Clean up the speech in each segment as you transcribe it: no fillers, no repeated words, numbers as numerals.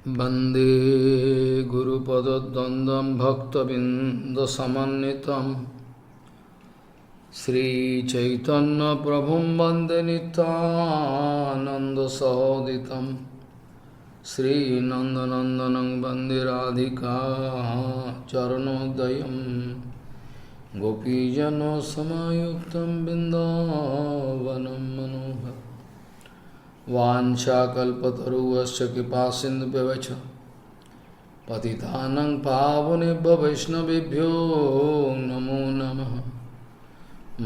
वन्दे गुरुपदद्वन्द्वं भक्तबिन्दसमन्वितं श्रीचैतन्यप्रभुं वन्दे नित्यानन्दसहोदितं श्रीनन्दनन्दनं वन्दे राधिका चरणोदयं गोपीजनसमायुक्तं बिन्दावनं मनोहरम् वाञ्छाकल्पतरुश्च कृपासिन्धुभ्यश्च पतितानां पावनेभ्यो वैष्णवेभ्यो नमो नमः।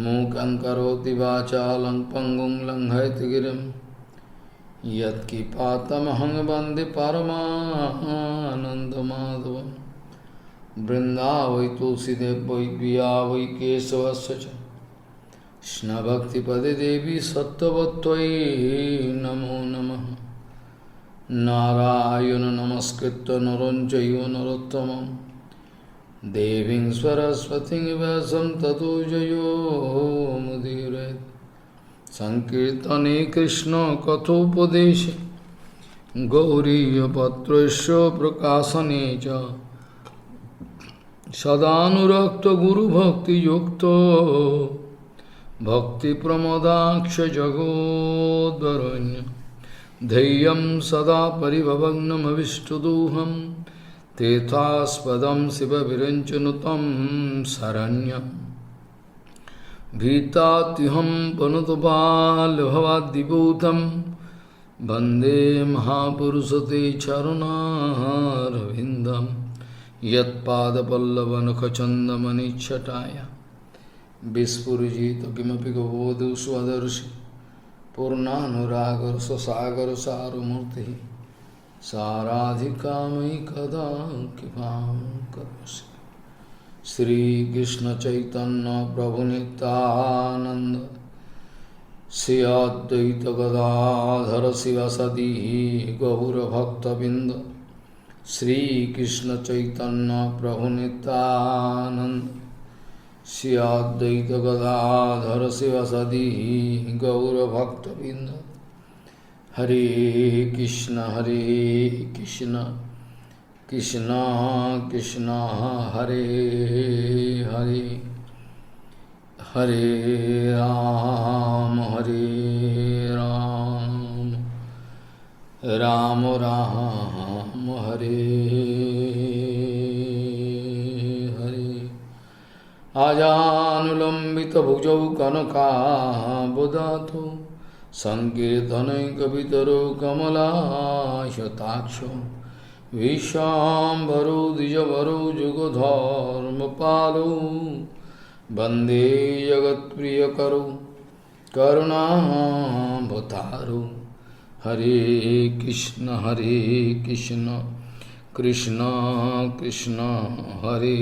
मूकं करोति वाचालं पङ्गुं लङ्घयति गिरिं यत्किपातमहं वन्दे परमानन्दमाधवं। वृन्दावै तुलसीदेव वै पिया वै केशवस्य च कृष्णभक्तिपदे देवी सत्त्ववत्त्वयि नमो नमः। नारायण नमस्कृत्य नरं चैव नरोत्तमं देवीं सरस्वतीं व्यासं ततो जयो मुदीरयेत्। संकीर्तने कृष्ण कथोपदेशे गौरीयपत्रस्य प्रकाशने च सदानुरक्तो गुरुभक्तियुक्तो भक्तिप्रमोदाक्ष जगोद्वरुण्य धैर्यं सदा परिभवग्नमविष्टदोहं तीर्थास्पदं शिवविरञ्चनुतं शरण्यं भीतात्युहं पनुतपाल्भवाद्दिभूतं वन्दे महापुरुषते चरुणारविन्दं यत्पादपल्लवनखचन्दमनिच्छटाय विस्फुजित किमपि गबोधु स्वदर्शि पूर्णानुरागर ससागर सारमूर्ति साराधिका मयि कदा कृपां करोषि। श्रीकृष्ण चैतन्य प्रभु नित्यानंद श्री अद्वैत गदाधर शिवसदी गौरभक्तबिंद श्रीकृष्ण चैतन्य प्रभु नित्यानंद श्री अद्वैत गदाधर शिवसदी गौरभक्तबिंद। हरे कृष्ण कृष्ण कृष्ण हरे हरे हरे राम राम राम हरे आजानुलम्बितभुजौ कनकाबुदातो सङ्कीर्तनैकवितरो कमलायताक्षो विश्वाम्भरो द्विजवरो जुगधर्मपालो वन्दे जगत्प्रियकरो करुणावतारो। हरे कृष्ण कृष्ण कृष्ण हरे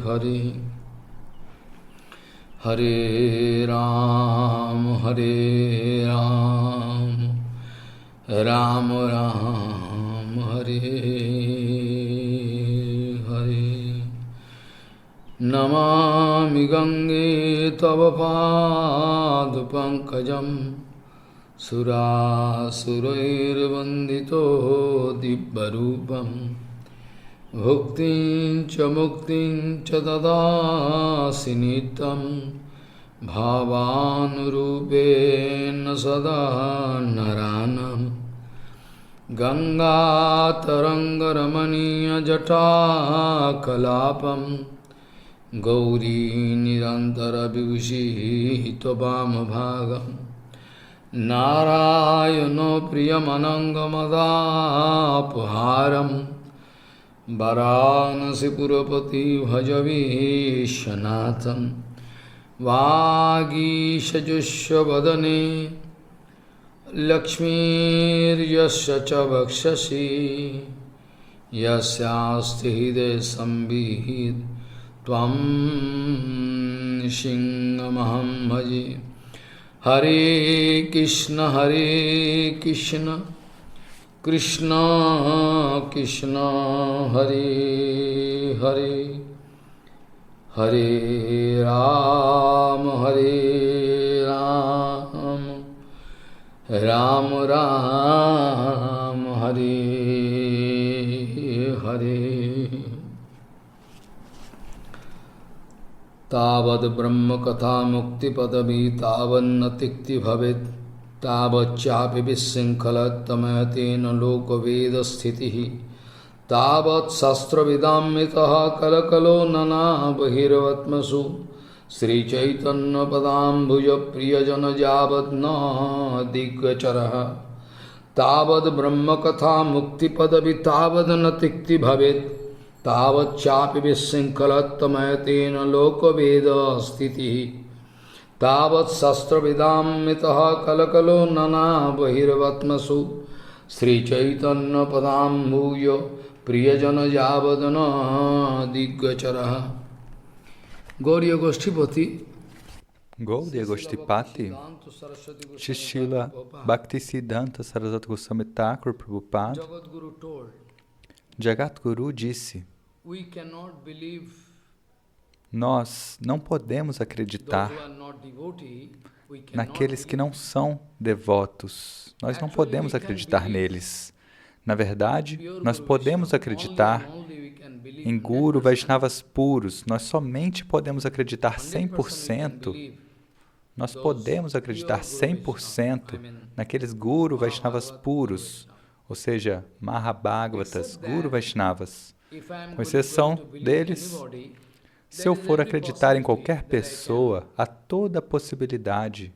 हरे हरे राम राम राम हरे हरे। नमामि गंगे तव पादपङ्कजं सुरासुरैर्वन्दितो दिव्यरूपं भुक्तिं च मुक्तिं च ददासि नित्यं भावानुरूपेण सदा नरानं। गङ्गातरङ्गरमणीयजटाकलापं गौरी निरन्तरविभूषिः त्ववामभागं नारायणो प्रियमनङ्गमदापहारं वाराणसीपुरपति भजवीशनाथं। वागीशजुष्वदने लक्ष्मीर्यस्य च वक्षसि यस्यास्ति हृदये संविहित त्वं सिंहमहं भजे। हरे कृष्ण कृष्ण कृष्ण हरे हरे हरे राम राम राम हरे Tavad Brahma Katha Mukti Padavi Tavan Natikti Bhavet Tavat Chapi Vishinkhalat Tamayatena Loka Veda Sthitihi Tavat Sastra Vidamitaha Kalakalo Nana Bahiravatmasu Sri Chaitanya Padambuja Priyajana Javadna Digvacharaha Tavad Brahma Katha Mukti Padavi Tavad Natikti Bhavet Tavat Chapi Vishinkhalat Tamayatena Loka Veda Sthitihi Tavat Sastra Vidamitaha Kalakalo Nana Bahiravatmasu Sri Chaitanya Padambuja Priyajana Javadana Digvacharaha Gauriya Goshtipati Gaudiya Goshtipati, Shri Srila Bhaktisiddhanta Saraswati Goswami Thakur Prabhupada, Jagadguru disse: nós não podemos acreditar naqueles que não são devotos. Nós não podemos acreditar neles. Na verdade, nós podemos acreditar em Guru Vaishnavas puros. Nós somente podemos acreditar 100%. Nós podemos acreditar 100% naqueles Guru Vaishnavas puros, ou seja, Mahabhagavatas, Guru Vaishnavas. Com exceção deles, se eu for acreditar em qualquer pessoa, há toda a possibilidade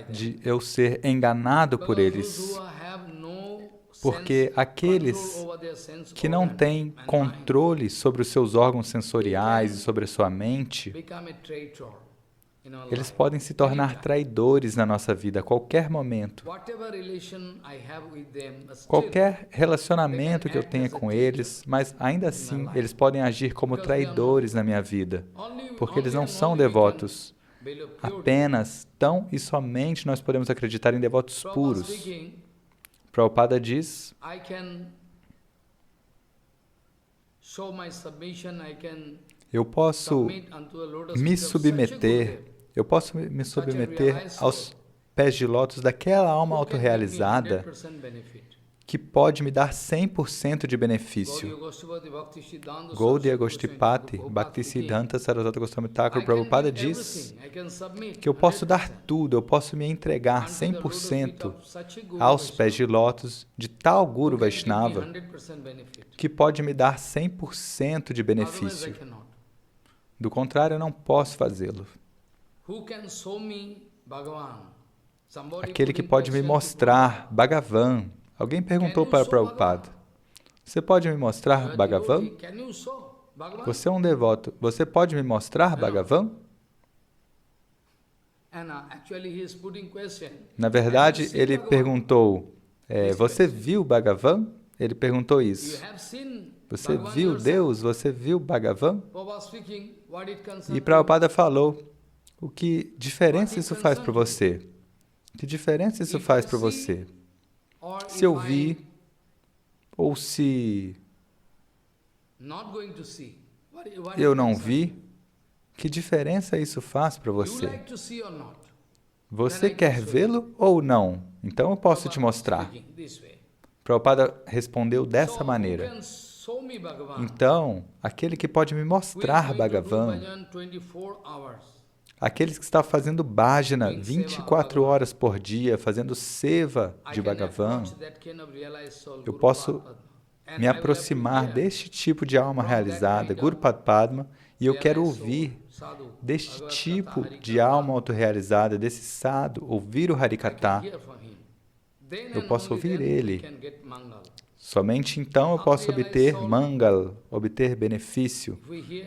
de eu ser enganado por eles, porque aqueles que não têm controle sobre os seus órgãos sensoriais e sobre a sua mente, eles podem se tornar traidores na nossa vida a qualquer momento. Qualquer relacionamento que eu tenha com eles, mas ainda assim eles podem agir como traidores na minha vida, porque eles não são devotos. Apenas, tão e somente nós podemos acreditar em devotos puros. Prabhupada diz: eu posso me submeter aos pés de lótus daquela alma autorrealizada que pode me dar 100% de benefício. Gaudiya Goshtipati Bhaktisiddhanta Saraswati Goswami Thakur Prabhupada diz que eu posso dar tudo, eu posso me entregar 100% aos pés de lótus de tal Guru Vaishnava que pode me dar 100% de benefício. Do contrário, eu não posso fazê-lo. Aquele que pode me mostrar Bhagavan. Alguém perguntou para Prabhupada: você pode me mostrar Bhagavan? Você é um devoto. Você pode me mostrar Bhagavan? Na verdade, ele perguntou: você viu Bhagavan? Ele perguntou isso. Você viu Deus? Você viu Bhagavan? E Prabhupada falou: o que diferença isso faz para você? Que diferença isso faz para você? Se eu vi, ou se eu não vi, que diferença isso faz para você? Você quer vê-lo ou não? Então eu posso te mostrar. Prabhupada respondeu dessa maneira: então, aquele que pode me mostrar Bhagavan, aqueles que estão fazendo bhajana 24 horas por dia, fazendo seva de Bhagavan, eu posso me aproximar deste tipo de alma realizada, Guru Padma, e eu quero ouvir deste tipo de alma autorrealizada, desse sadhu, ouvir o Harikatha. Eu posso ouvir ele. Somente então eu posso obter mangal, obter benefício.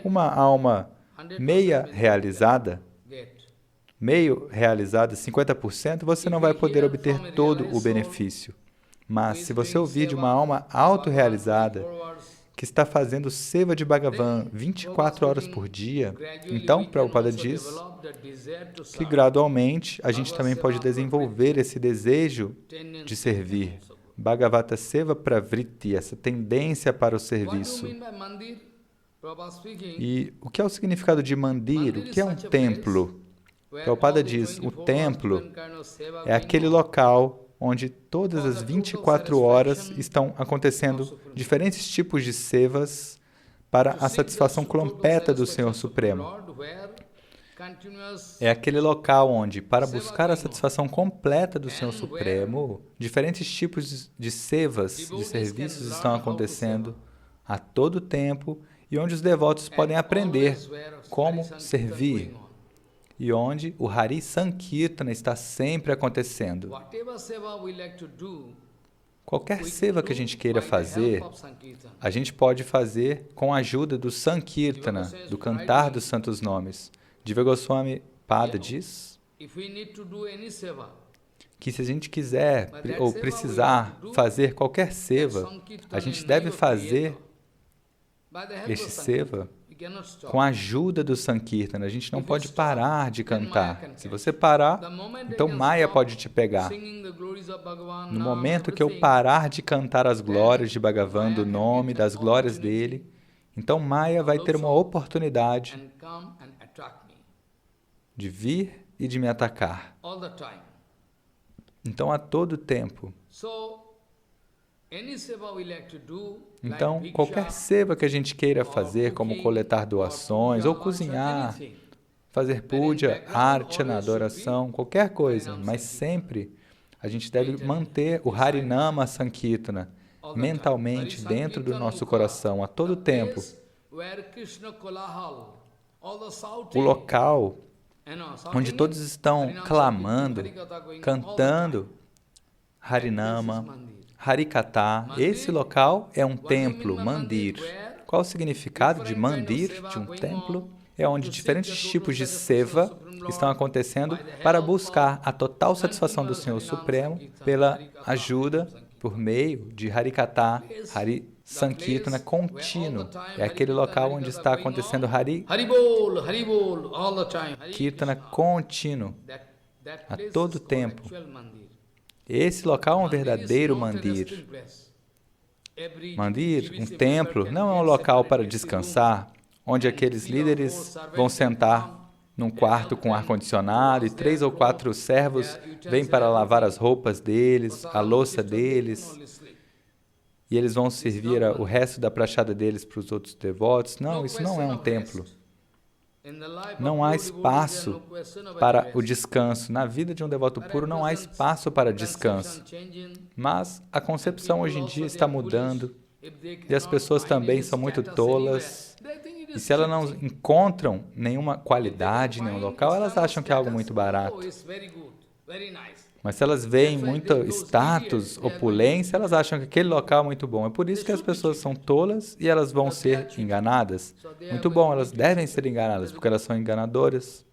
Uma alma meio realizada, 50%, você não vai poder obter todo o benefício. Mas se você ouvir de uma alma autorrealizada, que está fazendo seva de Bhagavan 24 horas por dia, então Prabhupada diz que gradualmente a gente também pode desenvolver esse desejo de servir. Bhagavata Seva Pravritti, essa tendência para o serviço. E o que é o significado de mandir? O que é um templo? Prabhupada diz, o templo é aquele local onde todas as 24 horas estão acontecendo diferentes tipos de sevas para a satisfação completa do Senhor Supremo. É aquele local onde, para buscar a satisfação completa do Senhor Supremo, diferentes tipos de sevas, de serviços estão acontecendo a todo tempo e onde os devotos podem aprender como servir e onde o Hari Sankirtana está sempre acontecendo. Qualquer seva que a gente queira fazer, a gente pode fazer com a ajuda do Sankirtana, do cantar dos santos nomes. Jiva Goswami Pada diz que se a gente quiser ou precisar fazer qualquer seva, a gente deve fazer este seva com a ajuda do Sankirtana. A gente não pode parar de cantar. Se você parar, então Maya pode te pegar. No momento que eu parar de cantar as glórias de Bhagavan, do nome, das glórias dele, então Maya vai ter uma oportunidade de vir e de me atacar. Então, a todo tempo. Então, qualquer seva que a gente queira fazer, como coletar doações, ou cozinhar, fazer puja, archana, adoração, qualquer coisa, mas sempre a gente deve manter o Harinama Sankirtana mentalmente dentro do nosso coração, a todo tempo. O local onde todos estão clamando, cantando Harinama, Harikatha, esse local é um templo, mandir. Qual o significado de mandir, de um templo? É onde diferentes tipos de seva estão acontecendo para buscar a total satisfação do Senhor Supremo pela ajuda, por meio de Harikatha, Hari Sankirtana contínuo. É aquele local onde está acontecendo Hari Kirtana contínuo, a todo tempo. Esse local é um verdadeiro mandir. Mandir, um templo, não é um local para descansar, onde aqueles líderes vão sentar num quarto com ar-condicionado e 3 ou 4 servos vêm para lavar as roupas deles, a louça deles, e eles vão servir o resto da prachada deles para os outros devotos. Não, isso não é um templo. Não há espaço para o descanso. Na vida de um devoto puro não há espaço para descanso. Mas a concepção hoje em dia está mudando e as pessoas também são muito tolas. E se elas não encontram nenhuma qualidade em nenhum local, elas acham que é algo muito barato. Mas se elas veem muito status, opulência, elas acham que aquele local é muito bom. É por isso que as pessoas são tolas e elas vão ser enganadas. Muito bom, elas devem ser enganadas, porque elas são enganadoras.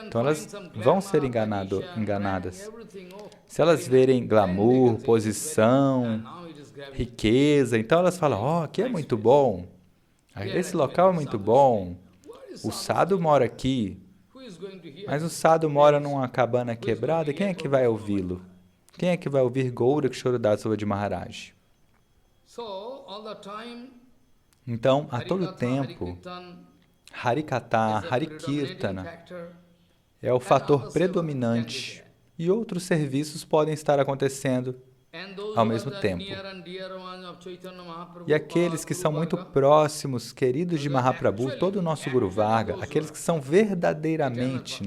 Então elas vão ser enganadas. Se elas verem glamour, posição, riqueza, então elas falam, oh, aqui é muito bom. Esse local é muito bom. O sadhu mora aqui. Mas o sadhu mora numa cabana quebrada, quem é que vai ouvi-lo? Quem é que vai ouvir Gaurakshora Dasavaji Maharaj? Então, a todo tempo, Harikatha, Harikirtana é o fator predominante e outros serviços podem estar acontecendo ao mesmo tempo. E aqueles que são muito próximos, queridos de Mahaprabhu, todo o nosso Guru Varga, aqueles que são verdadeiramente,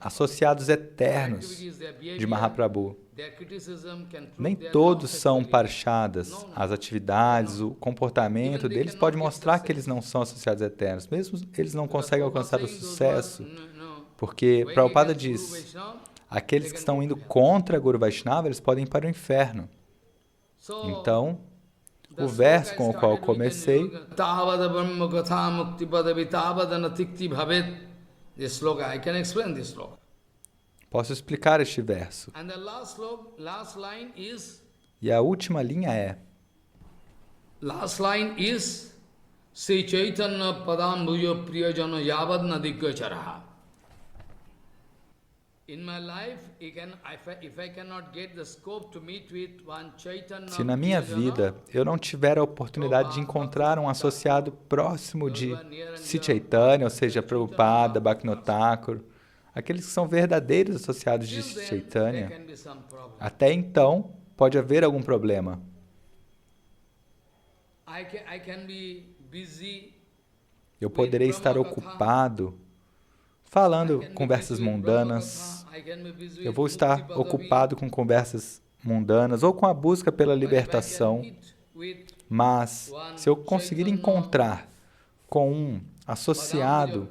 associados eternos de Mahaprabhu, nem todos são parshadas. As atividades, o comportamento deles pode mostrar que eles não são associados eternos. Mesmo eles não conseguem alcançar o sucesso, porque Prabhupada diz, aqueles que estão indo contra Guru Vaishnava, eles podem ir para o inferno. Então, o verso com o qual eu comecei, posso explicar este verso. E a última linha é, Sri Chaitanya Padambuja Priyajana Yavad Nadigacharaha. Se na minha vida eu não tiver a oportunidade de encontrar um associado próximo de Sri Chaitanya, ou seja, Prabhupada, Bhaktivinoda Thakur, aqueles que são verdadeiros associados de Sri Chaitanya, até então pode haver algum problema. Eu poderei estar ocupado falando conversas mundanas. Eu vou estar ocupado com conversas mundanas ou com a busca pela libertação. Mas, se eu conseguir encontrar com um associado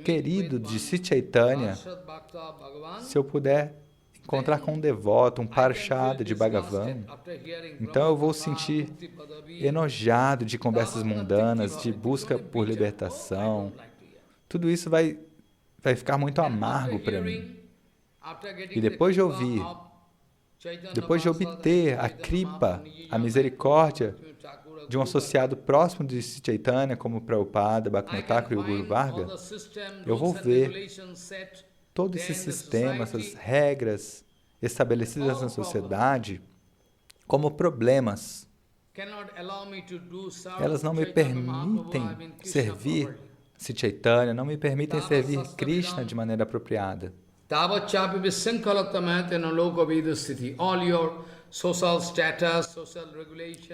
querido de Sri Chaitanya, se eu puder encontrar com um devoto, um parshada de Bhagavan, então eu vou sentir enojado de conversas mundanas, de busca por libertação. Tudo isso vai ficar muito amargo para mim. E depois de ouvir, depois de obter a kripa, a misericórdia de um associado próximo de Sri Chaitanya, como Prabhupada, Bhaktivinoda Thakur e o Guru Varga, eu vou ver todo esse sistema, essas regras estabelecidas na sociedade como problemas. Elas não me permitem servir Sri Chaitanya, não me permitem servir Krishna de maneira apropriada.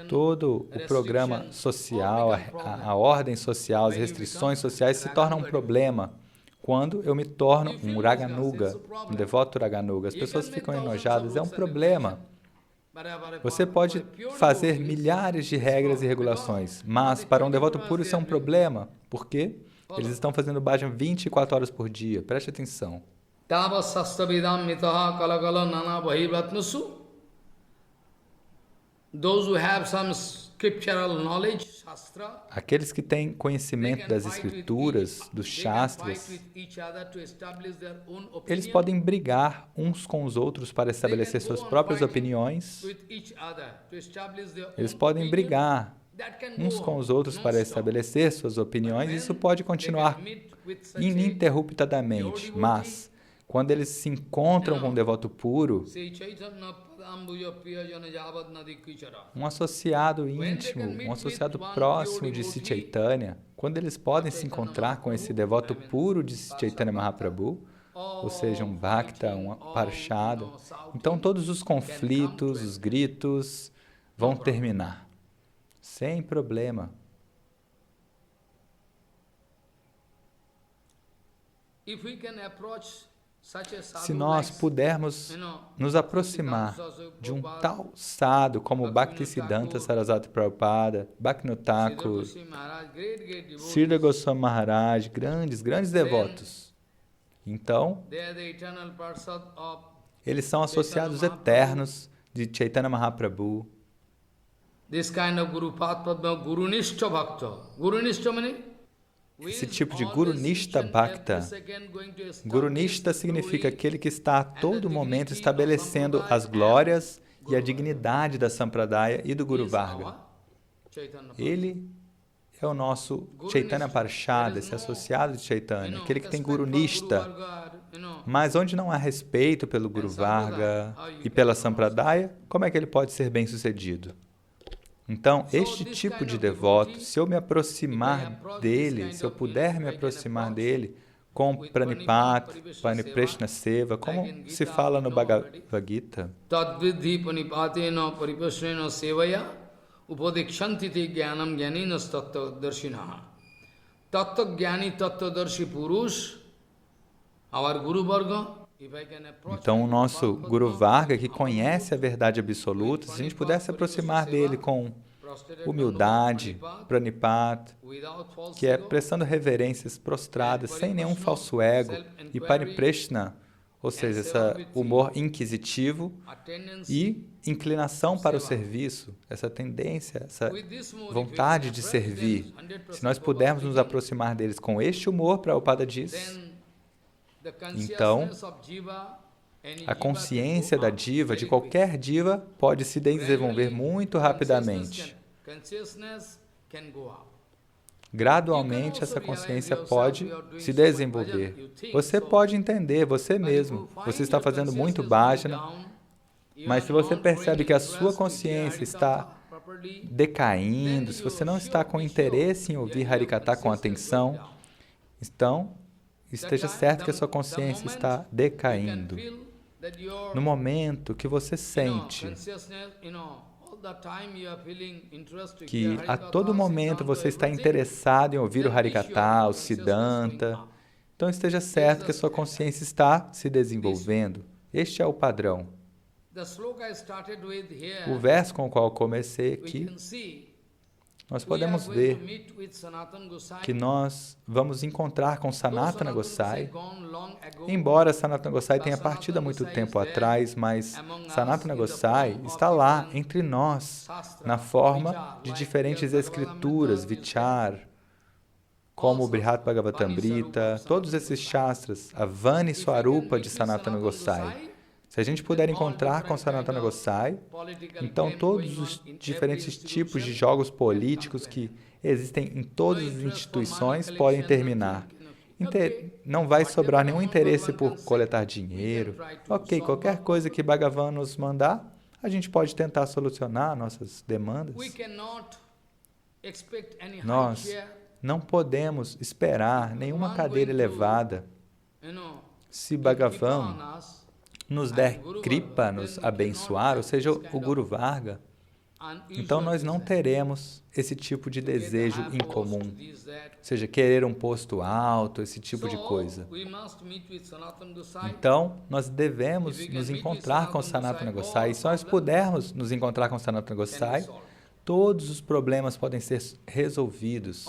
Todo o programa social, a ordem social, as restrições sociais se tornam um problema quando eu me torno um Raganuga, um devoto Raganuga. As pessoas ficam enojadas, é um problema. Você pode fazer milhares de regras e regulações, mas para um devoto puro isso é um problema. Por quê? Eles estão fazendo bhajan 24 horas por dia. Preste atenção. Aqueles que têm conhecimento das escrituras, dos shastras, eles podem brigar uns com os outros para estabelecer suas próprias opiniões. Eles podem brigar uns com os outros para estabelecer suas opiniões. Isso pode continuar ininterruptamente, mas quando eles se encontram com um devoto puro, um associado íntimo, um associado próximo de Sri Chaitanya, quando eles podem se encontrar com esse devoto puro de Sri Chaitanya Mahaprabhu, ou seja, um bhakta, um parshada, então todos os conflitos, os gritos vão terminar, sem problema. Se nós pudermos nos aproximar de um tal sadhu como Bhaktisiddhanta Sarasvati Prabhupada, Bhaktivinoda Thakur, Srila Goswami Maharaj, grandes devotos, então, eles são associados eternos de Chaitanya Mahaprabhu. Esse tipo de Gurunishta Bhakta. Gurunishta significa aquele que está a todo momento estabelecendo as glórias e a dignidade da Sampradaya e do Guru Varga. Ele é o nosso Chaitanya Parshada, esse associado de Chaitanya, aquele que tem Gurunishta. Mas onde não há respeito pelo Guru Varga e pela Sampradaya, como é que ele pode ser bem-sucedido? Então, este tipo de devoto, se eu me aproximar dele, se eu puder me aproximar dele com Pranipat, Panipreshna Seva, como se fala no Bhagavad Gita, Tadvidhi Panipatena Paripashrena Sevaya Upadikshantite Jnanam Jnaninas Tattva-darshinaha. Tattva-jnani Tattva-darshi Purush, our Guru Varga. Então, o nosso Guru Varga, que conhece a verdade absoluta, se a gente puder se aproximar dele com humildade, pranipat, que é prestando reverências prostradas, sem nenhum falso ego, e paripreshna, ou seja, esse humor inquisitivo e inclinação para o serviço, essa tendência, essa vontade de servir. Se nós pudermos nos aproximar deles com este humor, Prabhupada diz, então, a consciência da diva, de qualquer diva, pode se desenvolver muito rapidamente. Gradualmente, essa consciência pode se desenvolver. Você pode entender, você mesmo, você está fazendo muito bhajana, mas se você percebe que a sua consciência está decaindo, se você não está com interesse em ouvir Harikatha com atenção, então, esteja certo que a sua consciência está decaindo. No momento que você sente que a todo momento você está interessado em ouvir o Harikatha, o Siddhanta, então esteja certo que a sua consciência está se desenvolvendo. Este é o padrão. O verso com o qual comecei aqui, nós podemos ver que nós vamos encontrar com Sanatana Gosai, embora Sanatana Gosai tenha partido há muito tempo atrás, mas Sanatana Gosai está lá entre nós, na forma de diferentes escrituras, vichar, como o Brihat Bhagavatamrita, todos esses shastras, a Vani Swarupa de Sanatana Gosai. Se a gente puder encontrar com Sanatana Gosai, então todos os diferentes tipos de jogos políticos que existem em todas as instituições podem terminar. Não vai sobrar nenhum interesse por coletar dinheiro. Ok, qualquer coisa que Bhagavan nos mandar, a gente pode tentar solucionar nossas demandas. Nós não podemos esperar nenhuma cadeira elevada. Se Bhagavan nos der kripa, nos abençoar, ou seja, o Guru Varga, então nós não teremos esse tipo de desejo incomum, ou seja, querer um posto alto, esse tipo de coisa. Então, nós devemos nos encontrar com Sanatana Gosai, e se nós pudermos nos encontrar com Sanatana Gosai, todos os problemas podem ser resolvidos.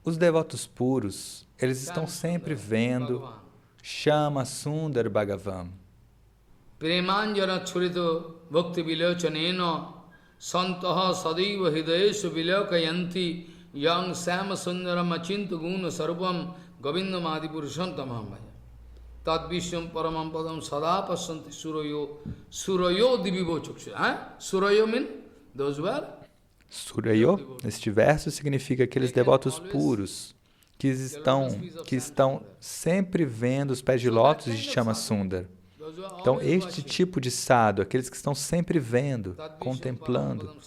Os devotos puros, eles estão sempre vendo Shama Sundar Bhagavan. Premanjana churito bhakti vilochaneno santaha sadaiva hridayeshu vilokayanti yang Shama Sundaram achintu guna sarupam govindam adipurushantamamaya. Tad vishwam paramam padam sada pasyanti surayo divivo chuksha. Surayo means those who are Surayo, neste verso, significa aqueles devotos puros que estão sempre vendo os pés de lótus de Shama Sundar. Então, este tipo de sadhu, aqueles que estão sempre vendo, contemplando,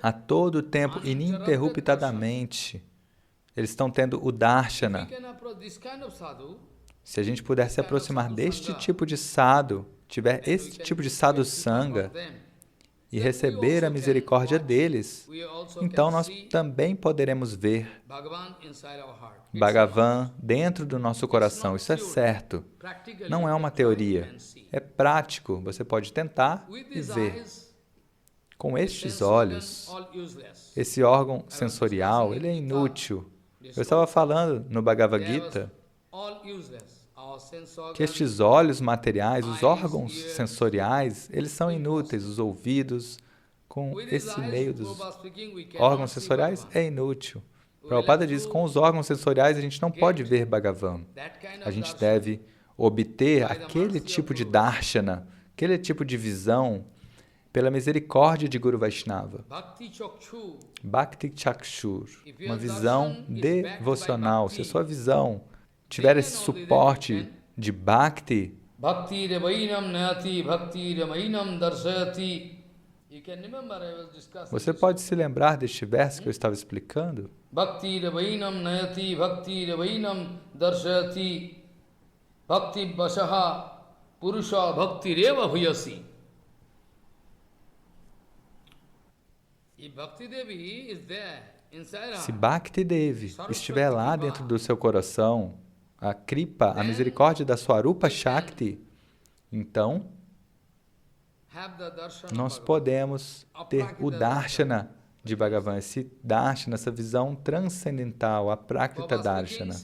a todo tempo, ininterruptadamente, eles estão tendo o darshana. Se a gente puder se aproximar deste tipo de sadhu, tiver este tipo de sadhu sangha, e receber a misericórdia deles, então nós também poderemos ver Bhagavan dentro do nosso coração. Isso é certo. Não é uma teoria. É prático. Você pode tentar e ver. Com estes olhos, esse órgão sensorial, ele é inútil. Eu estava falando no Bhagavad Gita que estes olhos materiais, os órgãos sensoriais, eles são inúteis. Os ouvidos, com esse meio dos órgãos sensoriais, é inútil. Prabhupada diz, com os órgãos sensoriais a gente não pode ver Bhagavan. A gente deve obter aquele tipo de darshana, aquele tipo de visão, pela misericórdia de Guru Vaishnava. Bhakti Chakshur, uma visão devocional. Se a sua visão tiver esse suporte de Bhakti, você pode se lembrar deste verso que eu estava explicando? Bhakti Rabainam Nayati Bhakti Rabainam Darshati Bhakti Vasaha Purusha Bhakti Reva Huyasi. Se Bhakti Devi estiver lá dentro do seu coração, a Kripa, a misericórdia da Swarupa Shakti, então nós podemos ter o Darshana de Bhagavan, esse Darshana, essa visão transcendental, a Prakrita Darshana.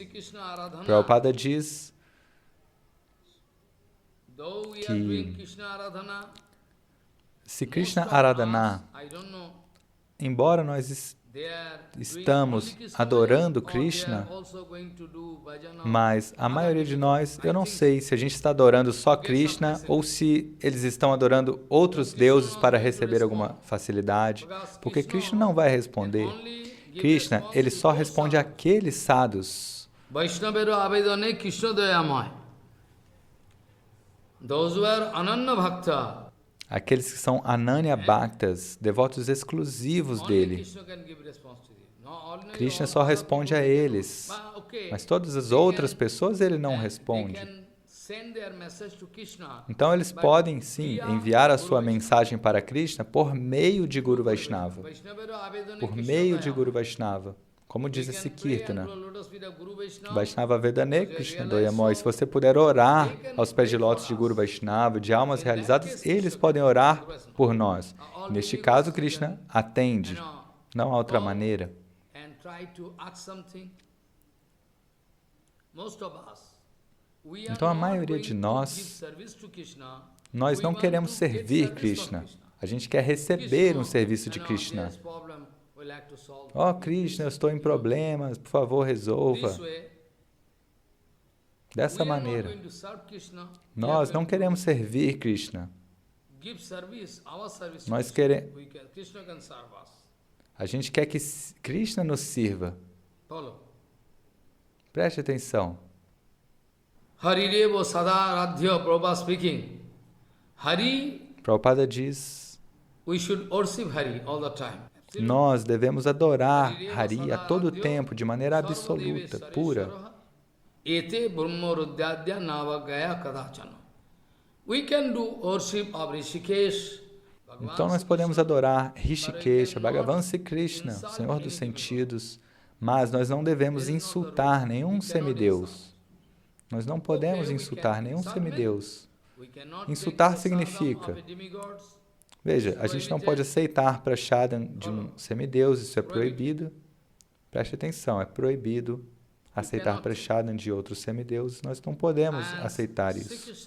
Prabhupada diz que se Krishna Aradhana, embora nós estamos adorando Krishna, mas a maioria de nós, eu não sei se a gente está adorando só Krishna ou se eles estão adorando outros deuses para receber alguma facilidade, porque Krishna não vai responder. Krishna, ele só responde àqueles sadhus. Aqueles que são Ananya Bhaktas, devotos exclusivos dele. Krishna só responde a eles, mas todas as outras pessoas ele não responde. Então eles podem sim enviar a sua mensagem para Krishna por meio de Guru Vaishnava. Por meio de Guru Vaishnava. Como diz esse Kirtana. Vaishnava Vedane Krishna Doyamoi. Se você puder orar aos pés de lótus de Guru Vaishnava, de almas realizadas, eles podem orar por nós. Neste caso, Krishna atende. Não há outra maneira. Então a maioria de nós não queremos servir Krishna. A gente quer receber um serviço de Krishna. Oh, Krishna, eu estou em problemas, por favor, resolva. Dessa maneira. Nós não queremos servir Krishna. Nós queremos... A gente quer que Krishna nos sirva. Preste atenção. Harirevo Sadaradhya, Prabhupada speaking. Prabhupada diz, we should worship Hari all the time. Nós devemos adorar Hari a todo tempo, de maneira absoluta, pura. Ete Brahmarudyadya Navagaya Kadachana. We can do worship of Rishikesh. Então nós podemos adorar Rishikesha, Bhagavan Sri Krishna, Senhor dos Sentidos, mas nós não devemos insultar nenhum semideus. Nós não podemos insultar nenhum semideus. Insultar significa... Veja, a gente não pode aceitar prashadam de um semideus, isso é proibido. Preste atenção, é proibido aceitar prashadam de outros semideuses, nós não podemos aceitar isso.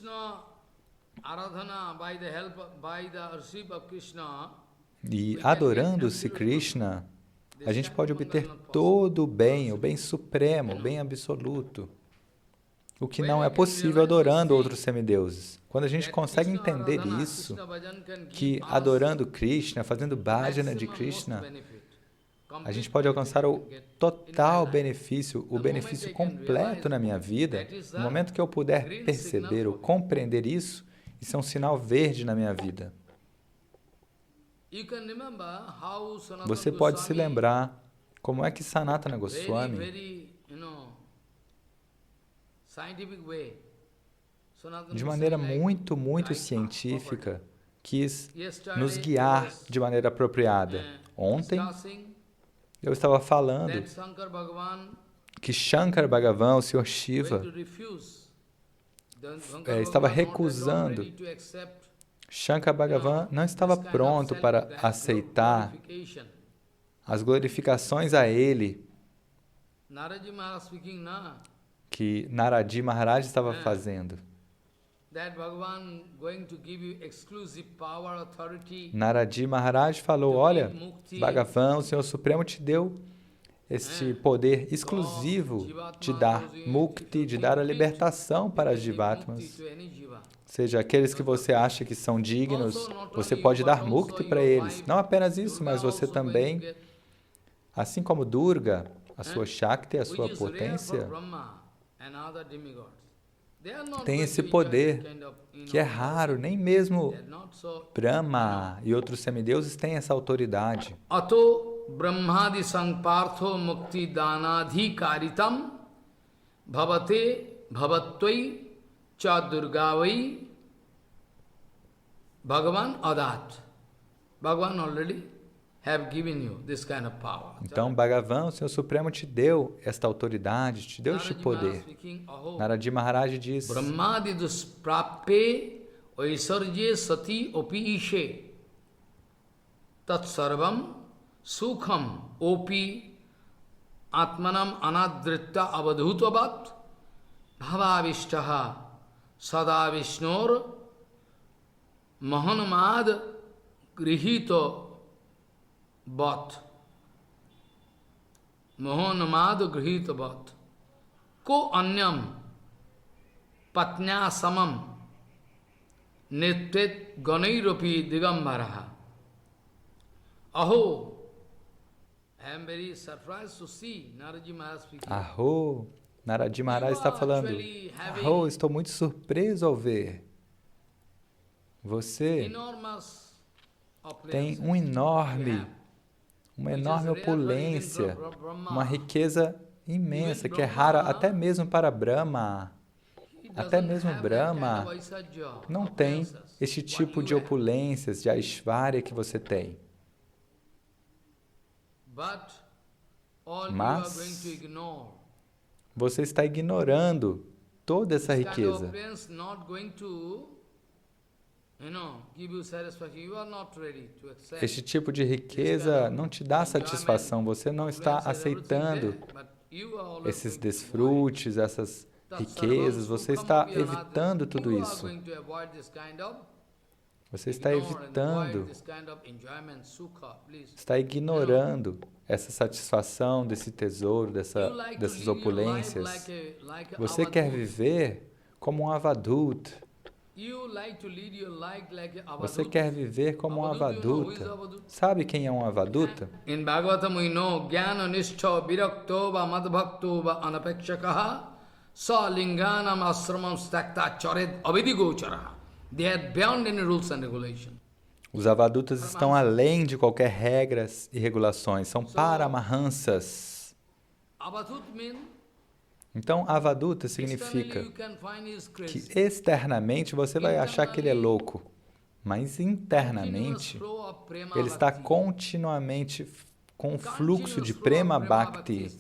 E adorando-se Krishna, a gente pode obter todo o bem supremo, o bem absoluto. O que não é possível adorando outros semideuses. Quando a gente consegue entender isso, que adorando Krishna, fazendo bhajana de Krishna, a gente pode alcançar o total benefício, o benefício completo na minha vida. No momento que eu puder perceber ou compreender isso, isso é um sinal verde na minha vida. Você pode se lembrar como é que Sanatana Goswami, de maneira muito científica, quis nos guiar de maneira apropriada. Ontem, eu estava falando que Shankar Bhagavan, o Sr. Shiva, estava recusando. Shankar Bhagavan não estava pronto para aceitar as glorificações a ele que Naradi Maharaj estava fazendo. Naradi Maharaj falou, olha, Bhagavan, o Senhor Supremo te deu este poder exclusivo de dar mukti, de dar a libertação para as jivatmas. Ou seja, aqueles que você acha que são dignos, você pode dar mukti para eles. Não apenas isso, mas você também, assim como Durga, a sua Shakti, a sua potência, tem esse poder que é raro, nem mesmo Brahma e outros semideuses têm essa autoridade. Ato brahmadi sanpartho mukti danadhikaritam bhavate bhavatvai cha durgavai Bhagavan adat. Bhagavan already have given you this kind of power. Então, Bhagavan, o Senhor Supremo, te deu esta autoridade, te deu este poder. Naradi Maharaj diz, Brahmadi dusprape oisarje sati opi ishe tat sarvam sukham opi atmanam anadritta avadhutavat bhavavishtaha sada vishnor mahanamad grihito Bhat. Mohanamad grihita bhat. Ko anyam patnya samam netret ganairopi digambaraha. Aho, I am very surprised to see Naradi Maharaj speaking. Aho, Naradi Maharaj está falando. Aho, estou muito surpreso ao ver. Você tem uma enorme opulência, uma riqueza imensa, que é rara até mesmo para Brahma. Até mesmo Brahma não tem este tipo de opulências, de Aishvarya que você tem. Mas você está ignorando toda essa riqueza. Este tipo de riqueza não te dá satisfação, você não está aceitando esses desfrutes, essas riquezas, você está evitando tudo isso. Você está evitando, está ignorando essa satisfação desse tesouro, dessas opulências. Você quer viver como um avadut. Você quer viver como um avaduta. Sabe quem é um avaduta? In Bhagavatam we know Jnana Nishtha Virakto Va Madbhakto Va Anapekshakaha Sa Linganam Asramam Stakta Chared Avidigocharaha. They are beyond any rules and regulations. Os avadutas estão além de qualquer regras e regulações, são paramahansas. Então, avaduta significa que externamente você vai achar que ele é louco, mas internamente ele está continuamente com um fluxo de Prema Bhakti.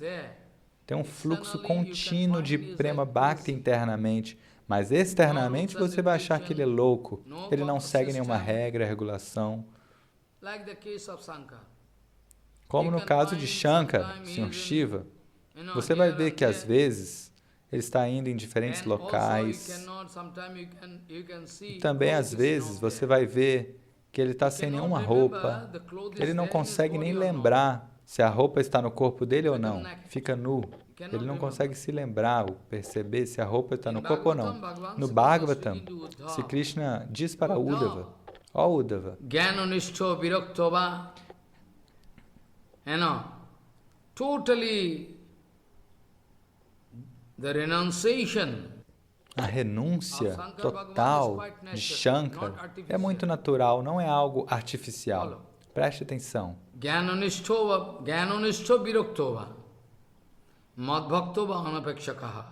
Tem um fluxo contínuo de Prema Bhakti internamente, mas externamente você vai achar que ele é louco, ele não segue nenhuma regra, regulação. Como no caso de Shankara, Sr. Shiva, você vai ver que às vezes ele está indo em diferentes locais. E também às vezes você vai ver que ele está sem nenhuma roupa. Ele não consegue nem lembrar se a roupa está no corpo dele ou não. Fica nu. Ele não consegue se lembrar ou perceber se a roupa está no corpo ou não. No Bhagavatam, Sri Krishna diz para Uddhava, ó Uddhava, a renúncia total de Shankara é muito natural, não é algo artificial. Preste atenção. Jnanishto Viraktova Madbhaktova Anapekshakaha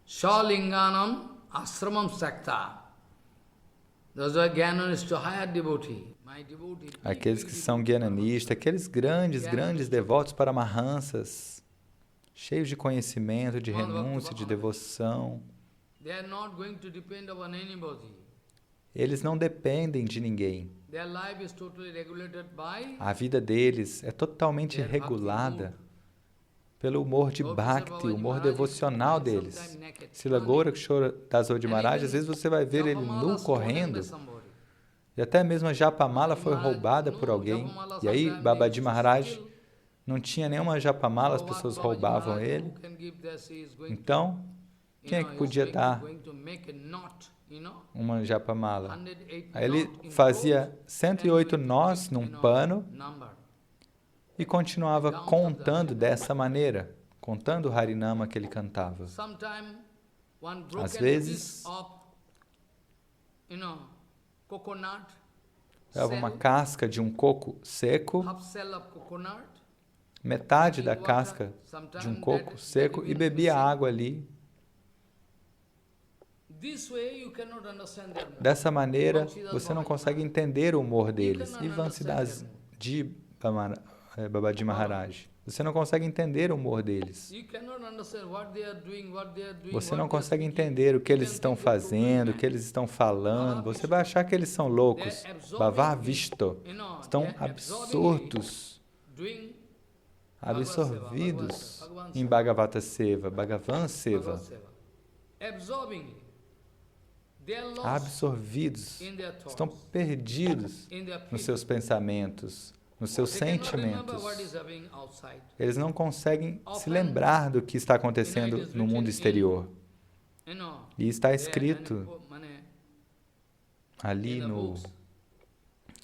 Shalinganam Asramam Sakta. Those are Jnanishto, higher devotee. Aqueles que são Jnananistas, aqueles grandes devotos paramahansas, cheios de conhecimento, de renúncia, de devoção. Eles não dependem de ninguém. A vida deles é totalmente regulada pelo humor de Bhakti, o humor devocional deles. Srila Gorakshora Das Maharaj, às vezes você vai ver ele nu correndo, e até mesmo a Japamala foi roubada por alguém. E aí Babaji Maharaj não tinha nenhuma Japamala, as pessoas roubavam ele. Então, quem é que podia dar uma Japamala? Aí ele fazia 108 nós num pano e continuava contando dessa maneira, contando o Harinama que ele cantava. Às vezes, pegava uma casca de um coco seco, metade da casca de um coco seco e bebia água ali. Dessa maneira, você não consegue entender o humor deles. E Vansidas de Babaji Maharaj. Você não consegue entender o humor deles. Você não consegue entender o que eles estão fazendo, o que eles estão falando. Você vai achar que eles são loucos. Bhavavisto. Estão absortos, absorvidos em Bhagavata Seva, Bhagavan Seva. Absorvidos, estão perdidos nos seus pensamentos, nos seus sentimentos. Eles não conseguem se lembrar do que está acontecendo no mundo exterior. E está escrito ali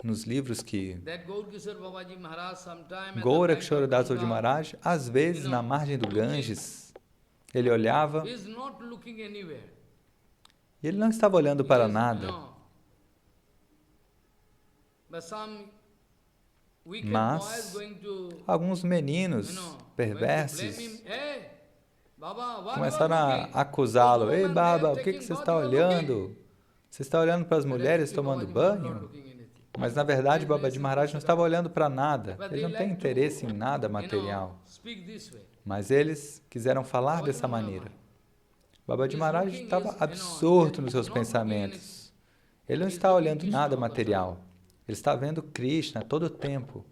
nos livros que Gorakshora Das Maharaj, às vezes na margem do Ganges, ele olhava e ele não estava olhando para nada. Mas alguns meninos perversos começaram a acusá-lo. Ei, Baba, o que você está olhando? Você está olhando para as mulheres tomando banho? Mas, na verdade, Babaji Maharaj não estava olhando para nada. Ele não tem interesse em nada material. Mas eles quiseram falar dessa maneira. Babaji Maharaj estava absorto nos seus pensamentos. Ele não está olhando nada material. Ele está vendo Krishna todo o tempo.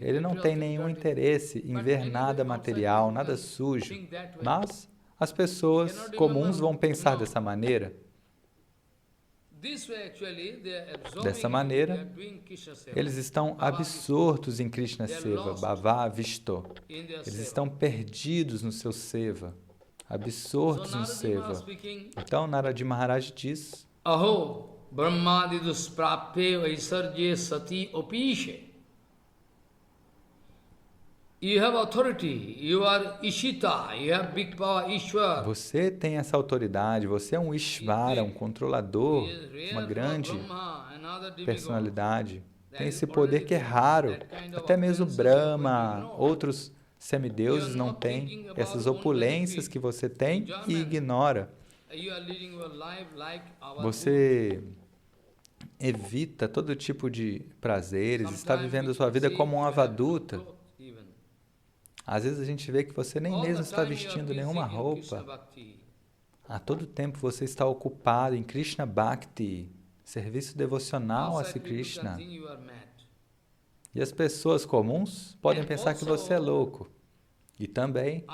Ele não tem nenhum interesse em ver nada material, nada sujo. Mas as pessoas comuns vão pensar dessa maneira. Dessa maneira, eles estão absortos em Krishna Seva, Bhava Visto. Eles estão perdidos no seu Seva, absortos no Seva. Então, Narad Maharaj diz: Aho, Brahmadidus prapte aisarje sati opishe. You have authority, you are Ishita, you have big power, Ishwar. Você tem essa autoridade, você é um Ishvara, um controlador, uma grande personalidade. Tem esse poder que é raro. Até mesmo Brahma, outros semideuses não têm essas opulências que você tem e ignora. Você evita todo tipo de prazeres, está vivendo a sua vida como um avaduta. Às vezes a gente vê que você nem mesmo está vestindo nenhuma roupa. A todo tempo você está ocupado em Krishna Bhakti, serviço devocional a Sri Krishna. E as pessoas comuns podem pensar que você é louco. E também,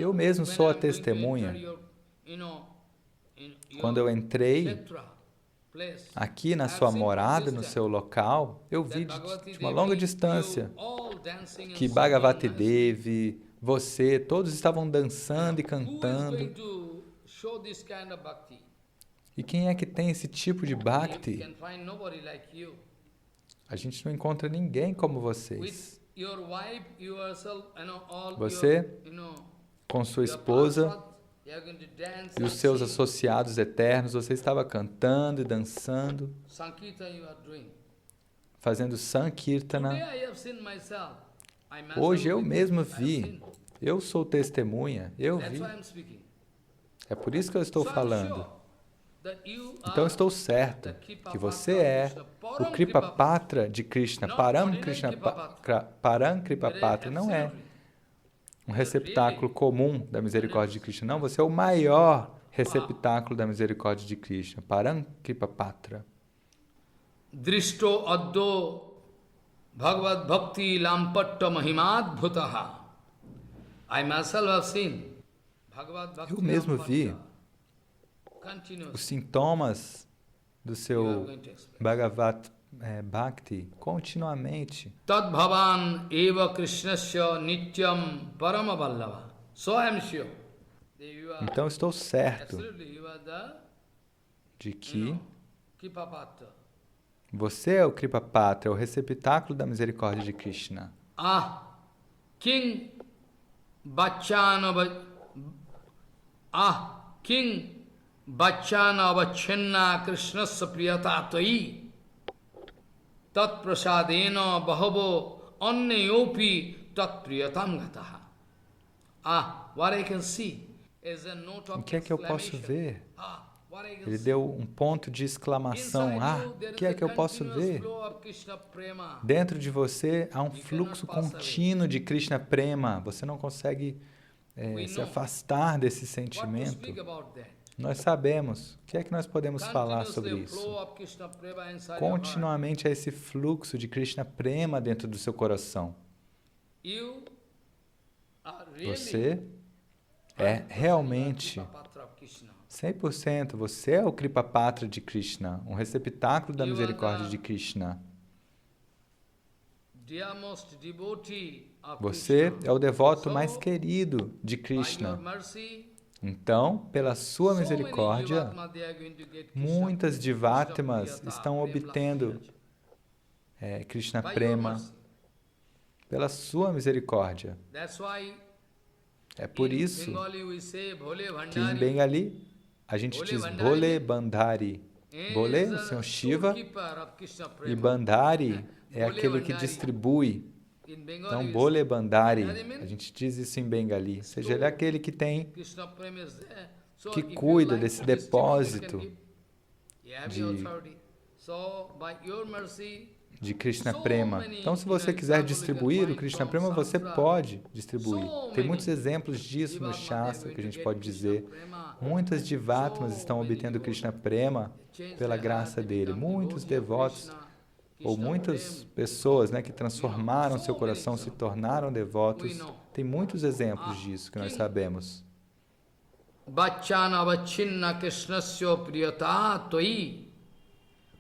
eu mesmo sou a testemunha. Quando eu entrei aqui na sua morada, no seu local, eu vi de uma longa distância que Bhagavati Devi, você, todos estavam dançando e cantando. E quem é que tem esse tipo de Bhakti? A gente não encontra ninguém como vocês. Você, com sua esposa e os seus associados eternos, você estava cantando e dançando, fazendo Sankirtana. Hoje eu mesmo vi, eu sou testemunha, eu vi. É por isso que eu estou falando. Então eu estou certo que você é o Kripapatra de Krishna, Param Kripapatra, não é um receptáculo comum da misericórdia de Krishna. Não, você é o maior receptáculo da misericórdia de Krishna. Param Kripapatra. Drishto addo bhagavad bhakti lampatta mahimadbhutaha. I myself have seen Bhagavad Bhakti. Eu mesmo vi os sintomas do seu Bhagavad Bhakti continuamente. Tad bhavan eva krishnasya nityam paramavallava. So I am sure. Então estou certo de que você é o Kripapatra, o receptáculo da misericórdia de Krishna. King Bachana avachenna krishnasya priyatatoi tat prasadena bahavo annayopi tat priyatam gataha. What I can see is a note of o que é que eu posso ver? Ele deu um ponto de exclamação. O que é que eu posso ver? Dentro de você há um fluxo contínuo de Krishna Prema. Você não consegue se afastar desse sentimento. Nós sabemos. O que é que nós podemos falar sobre isso? Continuamente há esse fluxo de Krishna Prema dentro do seu coração. Você é realmente 100%, você é o Kripapatra de Krishna, um receptáculo da misericórdia de Krishna. Você é o devoto mais querido de Krishna. Então, pela sua misericórdia, muitas Jivatmas estão obtendo Krishna Prema pela sua misericórdia. É por isso que em Bengali a gente diz Bole Bandhari. Bole, o Senhor Shiva, e Bandhari é aquele que distribui Então, Bole Bandari, a gente diz isso em Bengali, ou seja, ele é aquele que tem, que cuida desse depósito de Krishna Prema. Então, se você quiser distribuir o Krishna Prema, você pode distribuir. Tem muitos exemplos disso no Shastra, que a gente pode dizer. Muitas Jivatmas estão obtendo Krishna Prema pela graça dele. Muitos devotos, ou muitas pessoas, né, que transformaram seu coração, se tornaram devotos. Tem muitos exemplos disso que nós sabemos. Bachana avachinna krishnasya priyata toi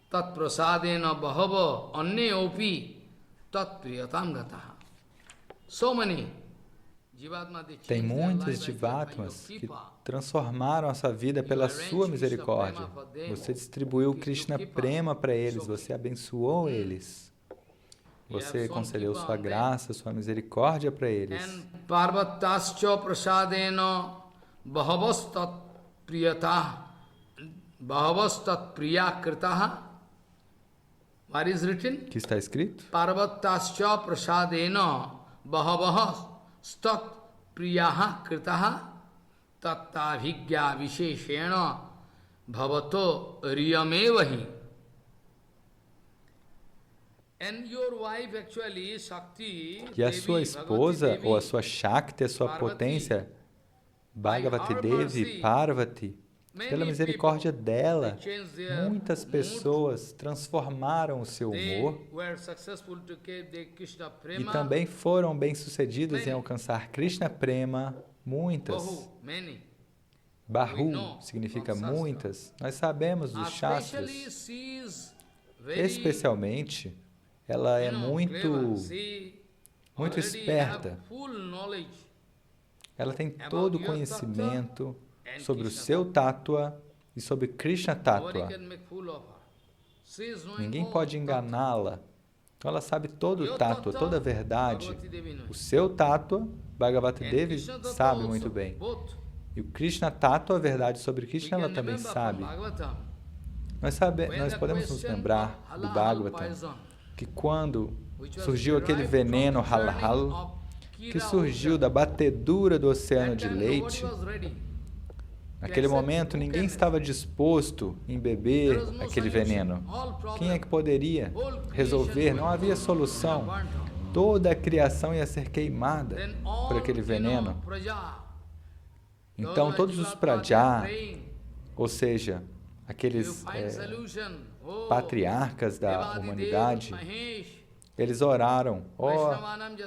tat prasadena bahava anneopi tat priyatam gataha. So many Tem muitos Jivatmas que transformaram a sua vida pela sua misericórdia. Você distribuiu Krishna Prema para eles, você abençoou eles. Você concedeu sua graça, sua misericórdia para eles. Parvatascha prasadena bahavastat priyakritaha. What is written? Que está escrito? Parvatascha prasadena bahavastat priyaha kritaha tattavigya visheshena bhavato riyamevahi. E a sua esposa, ou a sua Shakti, a sua potência, Bhagavati Devi, Parvati, pela misericórdia dela, muitas pessoas transformaram o seu humor e também foram bem-sucedidas em alcançar Krishna Prema, muitas. Bahu significa muitas. Nós sabemos dos Shastras. Especialmente, ela é muito esperta. Ela tem todo o conhecimento sobre o seu Tattva e sobre Krishna Tattva. Ninguém pode enganá-la. Então, ela sabe todo o Tattva, toda a verdade. O seu Tattva, Bhagavati Devi sabe muito bem. E o Krishna Tattva, a verdade sobre Krishna, ela também sabe. Nós podemos nos lembrar do Bhagavatam, que quando surgiu aquele veneno Hal-Hal, que surgiu da batedura do oceano de leite, naquele momento ninguém estava disposto em beber aquele veneno. Quem é que poderia resolver? Não havia solução. Toda a criação ia ser queimada por aquele veneno. Então todos os Praja, ou seja, aqueles patriarcas da humanidade, eles oraram, ó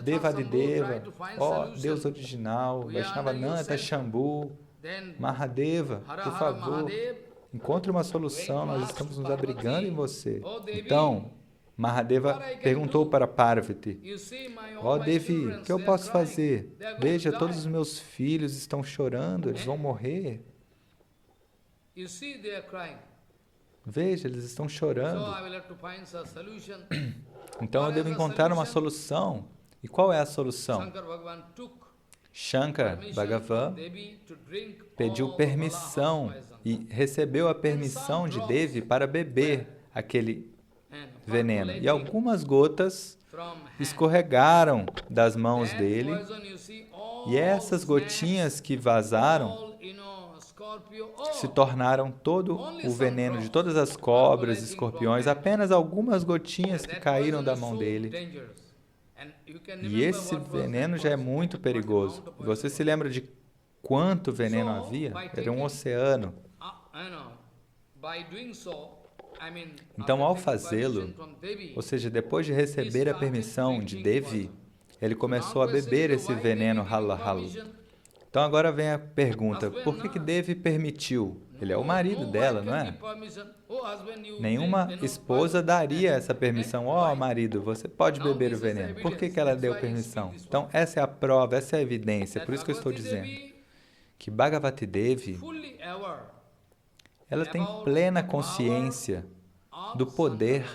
Devadideva, ó Deus original, Vaishnavananta, Shambhu, Mahadeva, por favor, encontre uma solução, nós estamos nos abrigando em você. Então, Mahadeva perguntou para Parvati, ó Devi, o que eu posso fazer? Veja, todos os meus filhos estão chorando, eles vão morrer. Veja, eles estão chorando. Então eu devo encontrar uma solução. E qual é a solução? Shankar Bhagavan pediu permissão e recebeu a permissão de Devi para beber aquele veneno. E algumas gotas escorregaram das mãos dele. E essas gotinhas que vazaram se tornaram todo o veneno de todas as cobras, escorpiões, apenas algumas gotinhas que caíram da mão dele. E esse veneno já é muito perigoso. Você se lembra de quanto veneno havia? Era um oceano. Então, ao fazê-lo, ou seja, depois de receber a permissão de Devi, ele começou a beber esse veneno Hal-Hal. Então agora vem a pergunta, por que Devi permitiu? Ele é o marido dela, não é? Nenhuma esposa daria essa permissão. Ó, marido, você pode beber o veneno. Por que ela deu permissão? Então essa é a prova, essa é a evidência. Por isso que eu estou dizendo que Bhagavati Devi, ela tem plena consciência do poder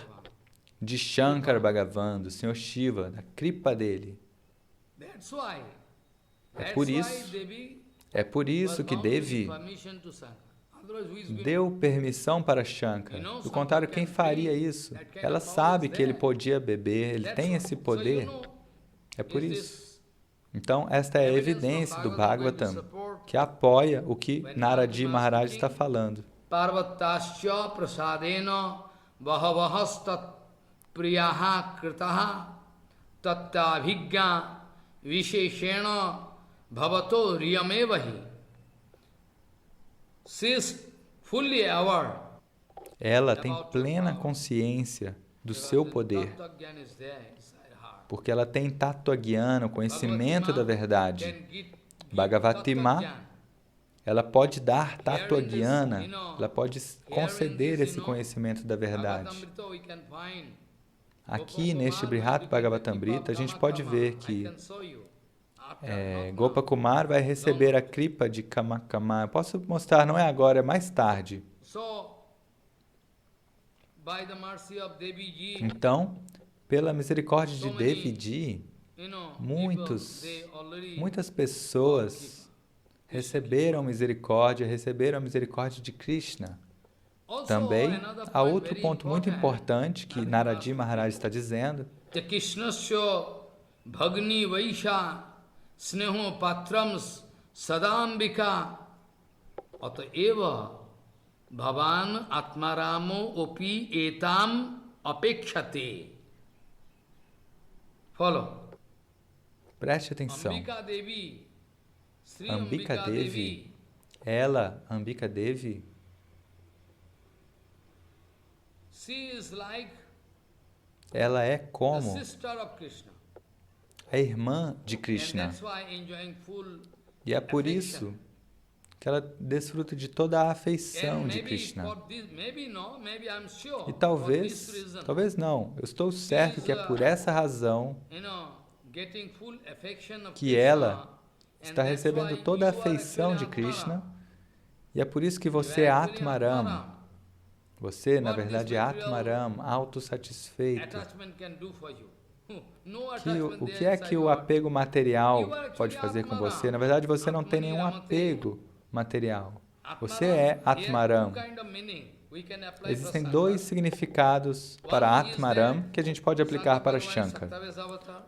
de Shankar Bhagavan, do Senhor Shiva, da kripa dele. É por isso que Devi deu permissão para Shankar. Do contrário, quem faria isso? Ela sabe que ele podia beber, ele tem esse poder. É por isso. Então, esta é a evidência do Bhagavatam, que apoia o que Naradi Maharaj está falando. Parvatasya prasadena bahavahastat priyaha kritaha tattabhigya visheshena bhavato riyamevahi. She is fully aware. Ela tem plena consciência do seu poder, porque ela tem Tattva-gyana, o conhecimento da verdade. Bhagavati Ma, ela pode dar Tattva-gyana, ela pode conceder esse conhecimento da verdade. Aqui, neste Brihat Bhagavatamrita, a gente pode ver que Gopakumar vai receber a kripa de Kamakama. Eu posso mostrar, não é agora, é mais tarde. Então, pela misericórdia de Deviji, muitas pessoas receberam a misericórdia de Krishna. Também há outro ponto muito importante que Naradi Maharaj está dizendo. Bhagni Vaisha Sneho Patram Sadambika Ataeva Bhavan Atmaramo Opi Etam Apekshate. Follow. Preste atenção. Ambika Devi, ela, Ambika Devi, ela é como a irmã de Krishna. E é por isso que ela desfruta de toda a afeição de Krishna. E talvez não, eu estou certo que é por essa razão que ela está recebendo toda a afeição de Krishna, e é por isso que você é Atmaram. Você, na verdade, é Atmaram, autossatisfeito. O que é que o apego material pode fazer com você? Na verdade, você não tem nenhum apego material. Você é Atmaram. Existem dois significados para Atmaram que a gente pode aplicar para Shankar.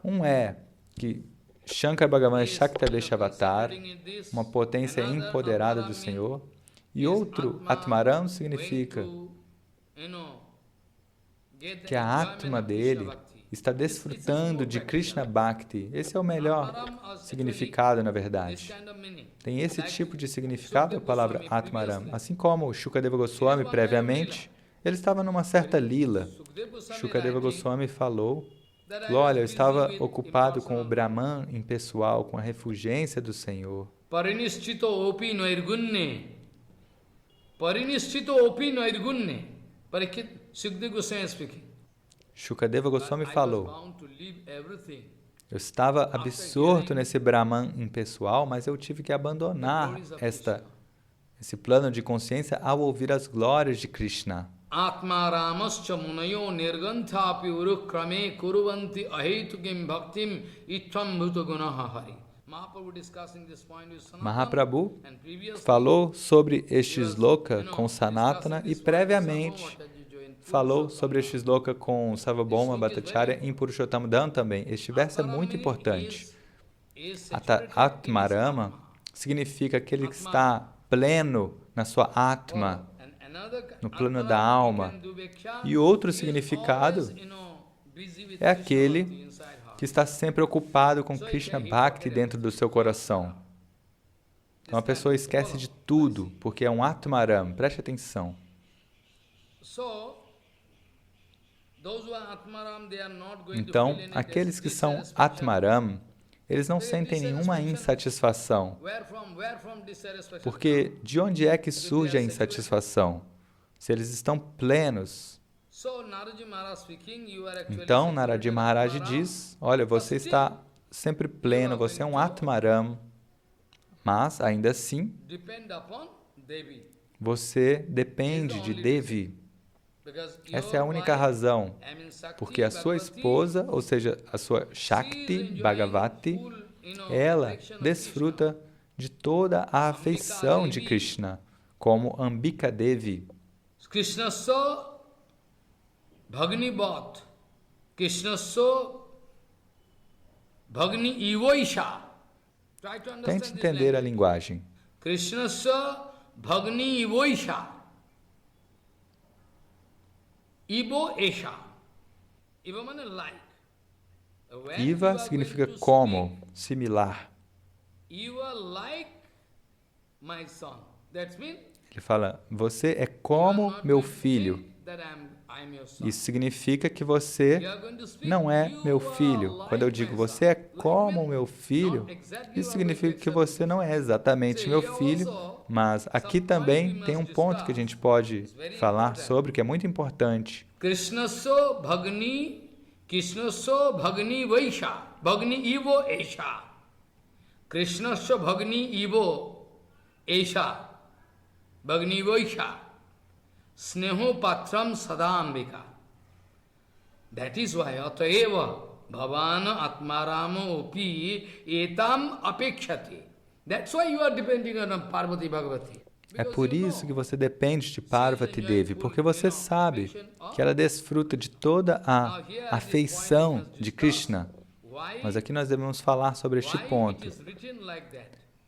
Um é que Shankar Bhagavan é Shaktaveshavatar, uma potência empoderada do Senhor. E outro, Atmaram, significa que a Atma dele está desfrutando de Krishna Bhakti. Esse é o melhor significado, na verdade. Tem esse tipo de significado a palavra Atmaram. Assim como Shukadeva Goswami, previamente, ele estava numa certa lila. Shukadeva Goswami falou, olha, eu estava ocupado com o Brahman impessoal, com a refulgência do Senhor. Parinishchito opi nairgunne. Parinishchito opi nairgunne. Shukadeva Goswami speaking. Shukadeva Goswami falou, eu estava absorto nesse Brahman impessoal, mas eu tive que abandonar esse plano de consciência ao ouvir as glórias de Krishna. Atma ramascha munayo nirganthapi urukrame kuruvanti ahetukim bhaktim itvam bhuta gunaha hari. Mahaprabhu falou sobre este sloka com Sanatana e previamente falou sobre este sloka com Sarvabhauma Bhattacharya em Purushottama Dan também. Este verso é muito importante. Atmarama significa aquele que está pleno na sua Atma, no plano da alma. E outro significado é aquele que está sempre ocupado com Krishna Bhakti dentro do seu coração. Então a pessoa esquece de tudo, porque é um Atmaram. Preste atenção. Então, aqueles que são Atmaram, eles não sentem nenhuma insatisfação. Porque de onde é que surge a insatisfação? Se eles estão plenos. Então, Naradi Maharaj diz, olha, você está sempre pleno, você é um Atmaram, mas, ainda assim, você depende de Devi. Essa é a única razão, porque a sua esposa, ou seja, a sua Shakti, Bhagavati, ela desfruta de toda a afeição de Krishna, como Ambika Devi. Krishnaso Bhagnivat, Krishnaso Bhagni Ivoisha. Try to Tente understand this entender a language. linguagem. Krishnasya Bhagni Ivoisha. Ivo Esha. Ivo means like. When you Iva are significa going to como, speak, similar. you are like my son. That means Ele fala, você é you are como not meu going to filho. think that I'm your son. Isso significa que você You are going to speak, não é you meu are filho. like Quando eu my digo son. você é Like como means meu filho, not exactly isso you are going to significa que accept você it. não é exatamente So meu here filho, also, mas aqui some point também we tem um must ponto que a discuss. gente pode It's very falar important. sobre, que é muito importante. Krishnasya Bhagni Vaisha. Bhagni Ivo Esha. Krishnasya Bhagni Ivo Esha. Bhagni Vaisha. Sneho Patram Sadambika. That is why Ataeva Bhavana Atmaramo Opi Etam Apekshati. That's why you are depending on Parvati Bhagavati. É por isso que você depende de Parvati Devi, porque você sabe que ela desfruta de toda a afeição de Krishna. Mas aqui nós devemos falar sobre este ponto.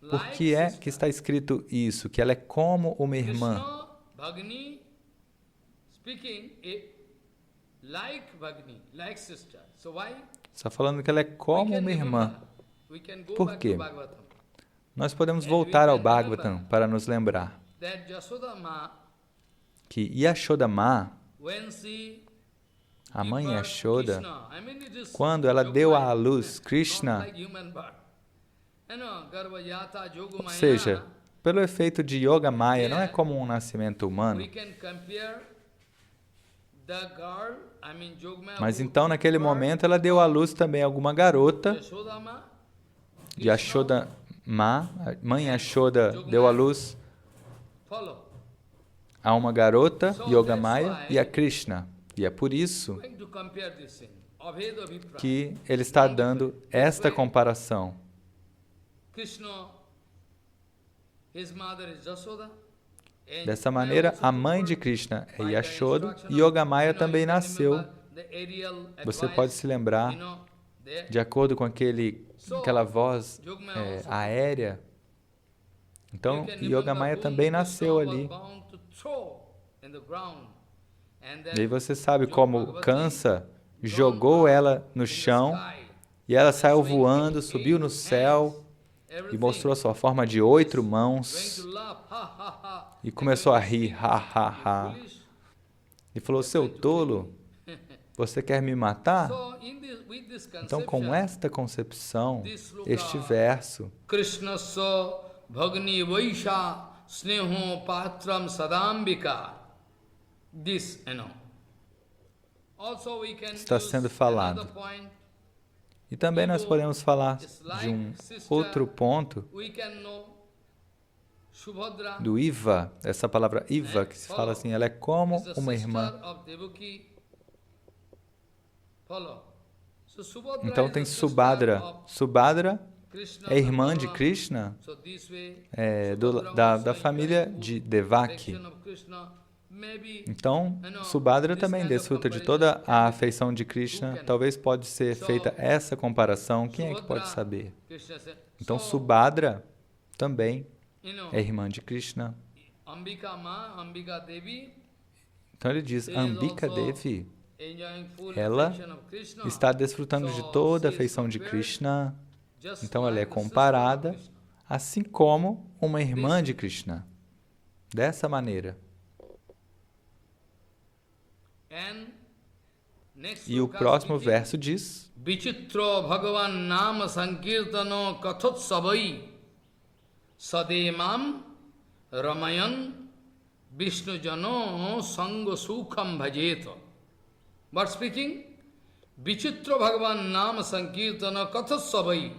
Por que é que está escrito isso? Que ela é como uma irmã. Bhagni speaking like Bhagni, like sister. So why? Está falando que ela é como uma irmã. Por quê? Nós podemos voltar ao Bhagavatam para nos lembrar que Yashoda Ma, a mãe Yashoda, quando ela deu à luz Krishna, ou seja, pelo efeito de Yoga Maya, não é como um nascimento humano, mas então naquele momento ela deu à luz também alguma garota, Yashoda Ma, a mãe Yashoda deu à luz a uma garota, Yoga Maya, e a Krishna. E é por isso que ele está dando esta comparação. Dessa maneira, a mãe de Krishna é Yashoda e Yoga Maya também nasceu. Você pode se lembrar, de acordo com aquela voz aérea. Então, Yoga Maya também nasceu ali. E aí você sabe como Kansa jogou ela no chão e ela saiu voando, subiu no céu e mostrou a sua forma de 8 mãos e começou a rir, ha, ha, ha. E falou, seu tolo, você quer me matar? Então, com esta concepção, este verso, Krishnasya Bhagni Vaisha Sneho Patram Sadambika. This, Also we can está sendo falado. another point. E também nós podemos falar de um outro ponto We can know Subhadra do Iva, essa palavra Iva, que se fala assim, ela é como is the uma sister irmã. of Devaki. Follow. So Subhadra Então is tem the sister Subhadra. of Subhadra Krishna, é irmã de Balaram. Krishna, So this way, da Subhadra família also de enjoys Devaki. affection of Krishna. Maybe, Então, Subhadra também desfruta de toda a afeição de Krishna. Talvez pode ser feita essa comparação. Quem é que pode saber? Krishna said, Então, so, Subhadra também you é irmã de Krishna. Ambika Ma, Ambika Devi, Então ele diz, Ambika Devi, enjoying full ela affection of Krishna. está desfrutando de toda a afeição de Krishna. Então ela é comparada, assim como uma irmã de Krishna. Dessa maneira. E o próximo verso diz, Vichitra Bhagavan Nama Sankirtano Kathotsavai Sademam Ramayan Vishnu Jano Sanga Sukham Bhajeta. But speaking, Vichitra Bhagavan Nama Sankirtana Kathotsavai.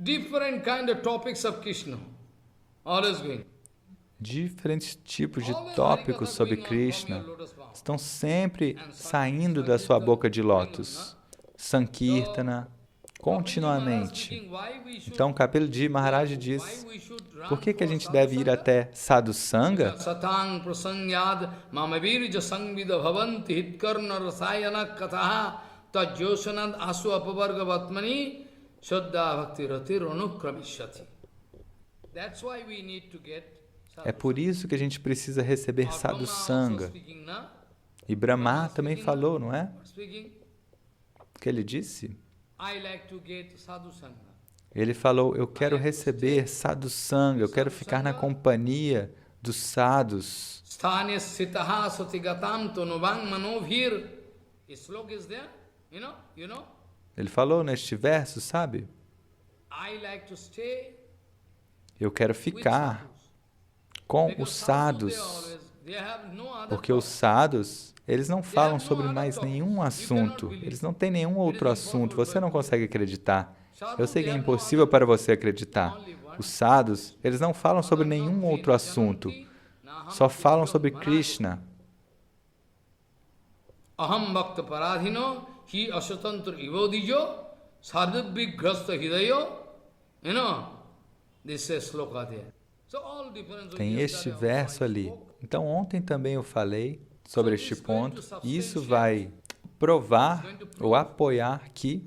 Different kind of topics of Krishna. Always going. diferentes tipos de tópicos sobre Krishna estão sempre saindo da sua boca de lótus. Sankirtana, continuamente. Então, Kapilji Maharaj diz, por que a gente deve ir até Sadhusanga? tajyosanad asu apavarga vatmani Shraddha Bhakti Rati Ranukramishati. That's why we need to get É por isso que a gente precisa receber Sadhu Sangha. E Brahma também falou, não é? O que ele disse? Ele falou, eu quero receber Sadhu Sangha, eu quero ficar na companhia dos sadhus. Ele falou neste verso, sabe? Eu quero ficar com os sadhus, porque os sadhus, eles não falam sobre mais nenhum assunto, eles não têm nenhum outro assunto, você não consegue acreditar. Eu sei que é impossível para você acreditar. Os sadhus, eles não falam sobre nenhum outro assunto, só falam sobre Krishna. Aham bhakta paradhino hi asatantra ivodijo sadhubhigrasta hidayo. This is sloka there. Tem este verso ali. Então, ontem também eu falei sobre este ponto, e isso vai provar ou apoiar que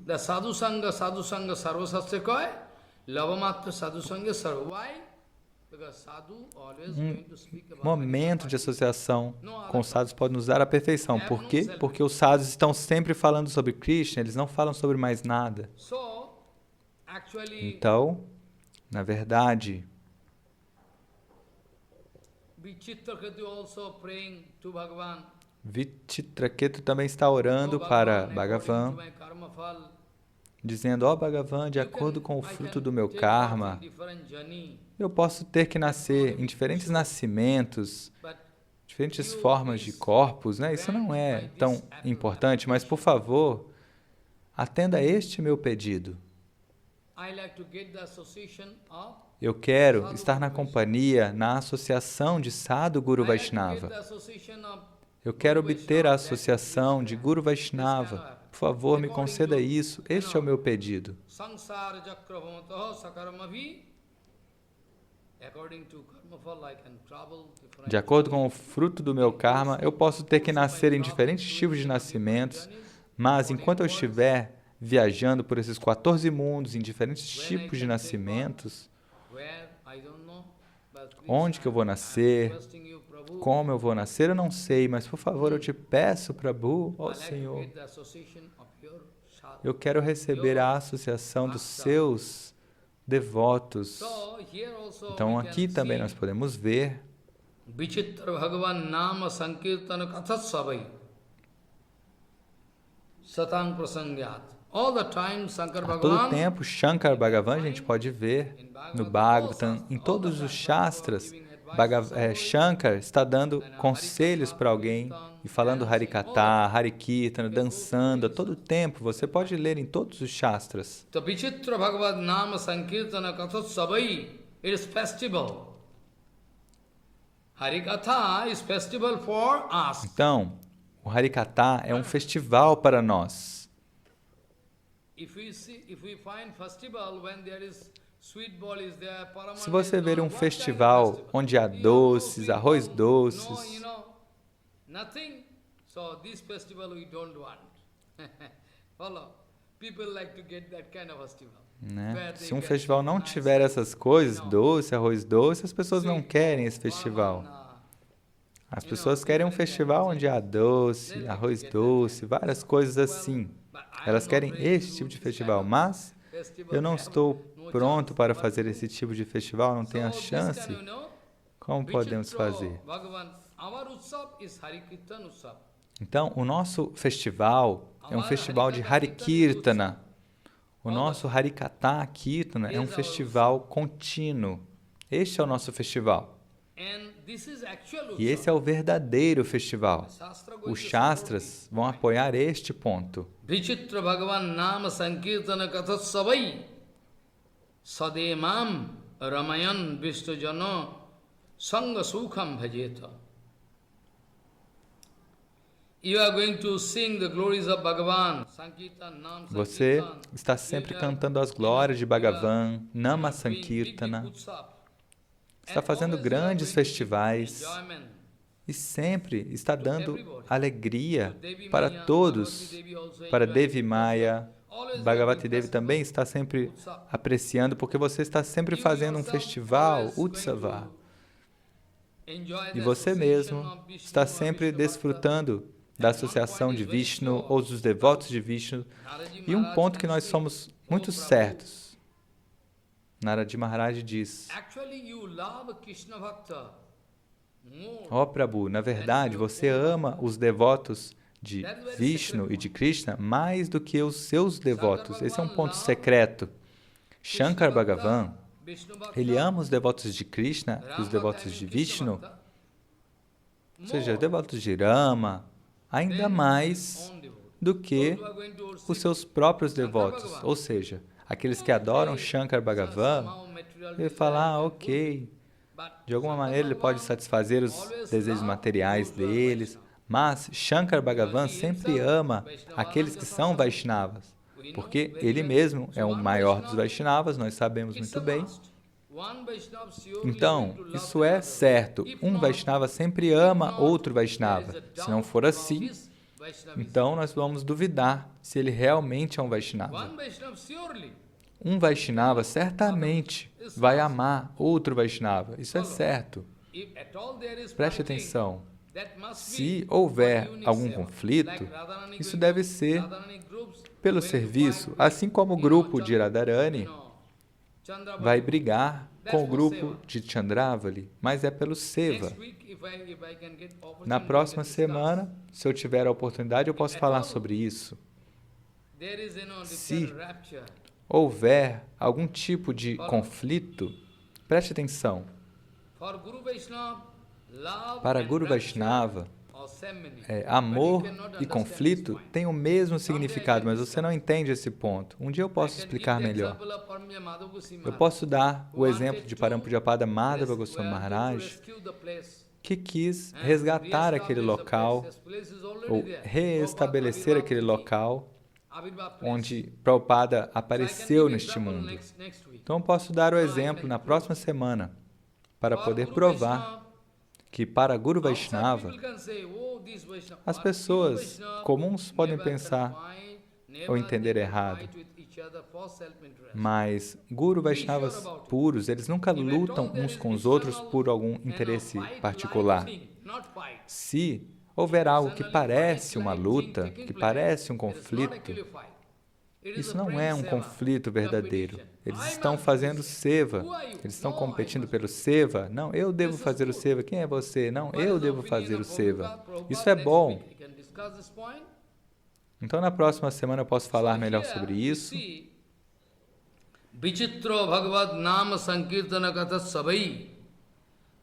um momento de associação com os sadhus pode nos dar a perfeição. Por quê? Porque os sadhus estão sempre falando sobre Krishna, eles não falam sobre mais nada. Então, na verdade, Vichitraketu também está orando para Bhagavan, dizendo, ó Bhagavan, de acordo com o fruto do meu karma, eu posso ter que nascer em diferentes nascimentos, diferentes formas de corpos, né? Isso não é tão importante, mas, por favor, atenda a este meu pedido. Eu quero estar na companhia, na associação de Sadhu Guru Vaishnava. Eu quero obter a associação de Guru Vaishnava. Por favor, me conceda isso. Este é o meu pedido. De acordo com o fruto do meu karma, eu posso ter que nascer em diferentes tipos de nascimentos, mas enquanto eu estiver viajando por esses 14 mundos, em diferentes tipos de nascimentos, onde que eu vou nascer, como eu vou nascer, eu não sei, mas por favor, eu te peço, Prabhu, ó Senhor, eu quero receber a associação dos seus devotos. Então, aqui também nós podemos ver a todo tempo, Shankar Bhagavan, a gente pode ver no Bhagavatam, em todos os Shastras, Shankar está dando conselhos para alguém e falando Harikatha, Harikirtana, dançando a todo tempo. Você pode ler em todos os Shastras. Então, o Harikatha é um festival para nós. Se você ver um festival onde há doces, arroz doces, né? Se um festival não tiver essas coisas, doce, arroz doce, as pessoas não querem esse festival. As pessoas querem um festival onde há doce, arroz doce, várias coisas assim. Elas querem esse tipo de festival, mas eu não estou pronto para fazer esse tipo de festival, não tenho a chance. Como podemos fazer? Então, o nosso festival é um festival de Harikirtana. O nosso Harikatha Kirtana é um festival contínuo. Este é o nosso festival. E esse é o verdadeiro festival. Os Shastras vão apoiar este ponto. Vichitra Bhagavan Nama Sankirtana Kathatsavai Sademam Ramayan Vishnujano Sangha Sukham Bhajeta. You are going to sing the glories of Bhagavan. Você está sempre cantando as glórias de Bhagavan, Nama Sankirtana. Está fazendo grandes festivais e sempre está dando alegria para todos. Para Devi Maya, Bhagavati Devi também está sempre apreciando, porque você está sempre fazendo um festival, Utsava. E você mesmo está sempre desfrutando da associação de Vishnu ou dos devotos de Vishnu. E um ponto que nós somos muito certos. Narad Maharaj diz: ó Prabhu, na verdade, você ama os devotos de Vishnu e de Krishna mais do que os seus devotos. Esse é um ponto secreto. Shankar Bhagavan, ele ama os devotos de Krishna e os devotos de Vishnu, ou seja, os devotos de Rama, ainda mais do que os seus próprios devotos. Ou seja, aqueles que adoram Shankar Bhagavan, ele fala, ok, de alguma maneira ele pode satisfazer os desejos materiais deles, mas Shankar Bhagavan sempre ama aqueles que são Vaishnavas, porque ele mesmo é o maior dos Vaishnavas, nós sabemos muito bem. Então, isso é certo, um Vaishnava sempre ama outro Vaishnava. Se não for assim, então nós vamos duvidar se ele realmente é um Vaishnava. Um Vaishnava certamente vai amar outro Vaishnava, isso é certo. Preste atenção. Se houver algum conflito, isso deve ser pelo serviço, assim como o grupo de Radharani vai brigar com o grupo de Chandravali, mas é pelo Seva. Na próxima semana, se eu tiver a oportunidade, eu posso falar sobre isso. Se houver algum tipo de conflito, preste atenção. Para Guru Vaishnava, amor e conflito têm o mesmo significado, mas você não entende esse ponto. Um dia eu posso explicar melhor. Eu posso dar o exemplo de Parampujyapada Madhava Goswami Maharaj, que quis resgatar aquele local, ou reestabelecer aquele local, onde Prabhupada apareceu neste mundo. Então eu posso dar o exemplo na próxima semana, para poder provar que para Guru Vaishnava, as pessoas comuns podem pensar ou entender errado, mas Guru Vaishnavas puros, eles nunca lutam uns com os outros por algum interesse particular. Se houver algo que parece uma luta, que parece um conflito, isso não é um conflito verdadeiro. Eles estão fazendo seva. Eles estão competindo pelo seva. Não, eu devo fazer o seva. Quem é você? Não, eu devo fazer o seva. Isso é bom. Então, na próxima semana eu posso falar melhor sobre isso. Vichitra Bhagavad Nama Sankirtana Katha Sabai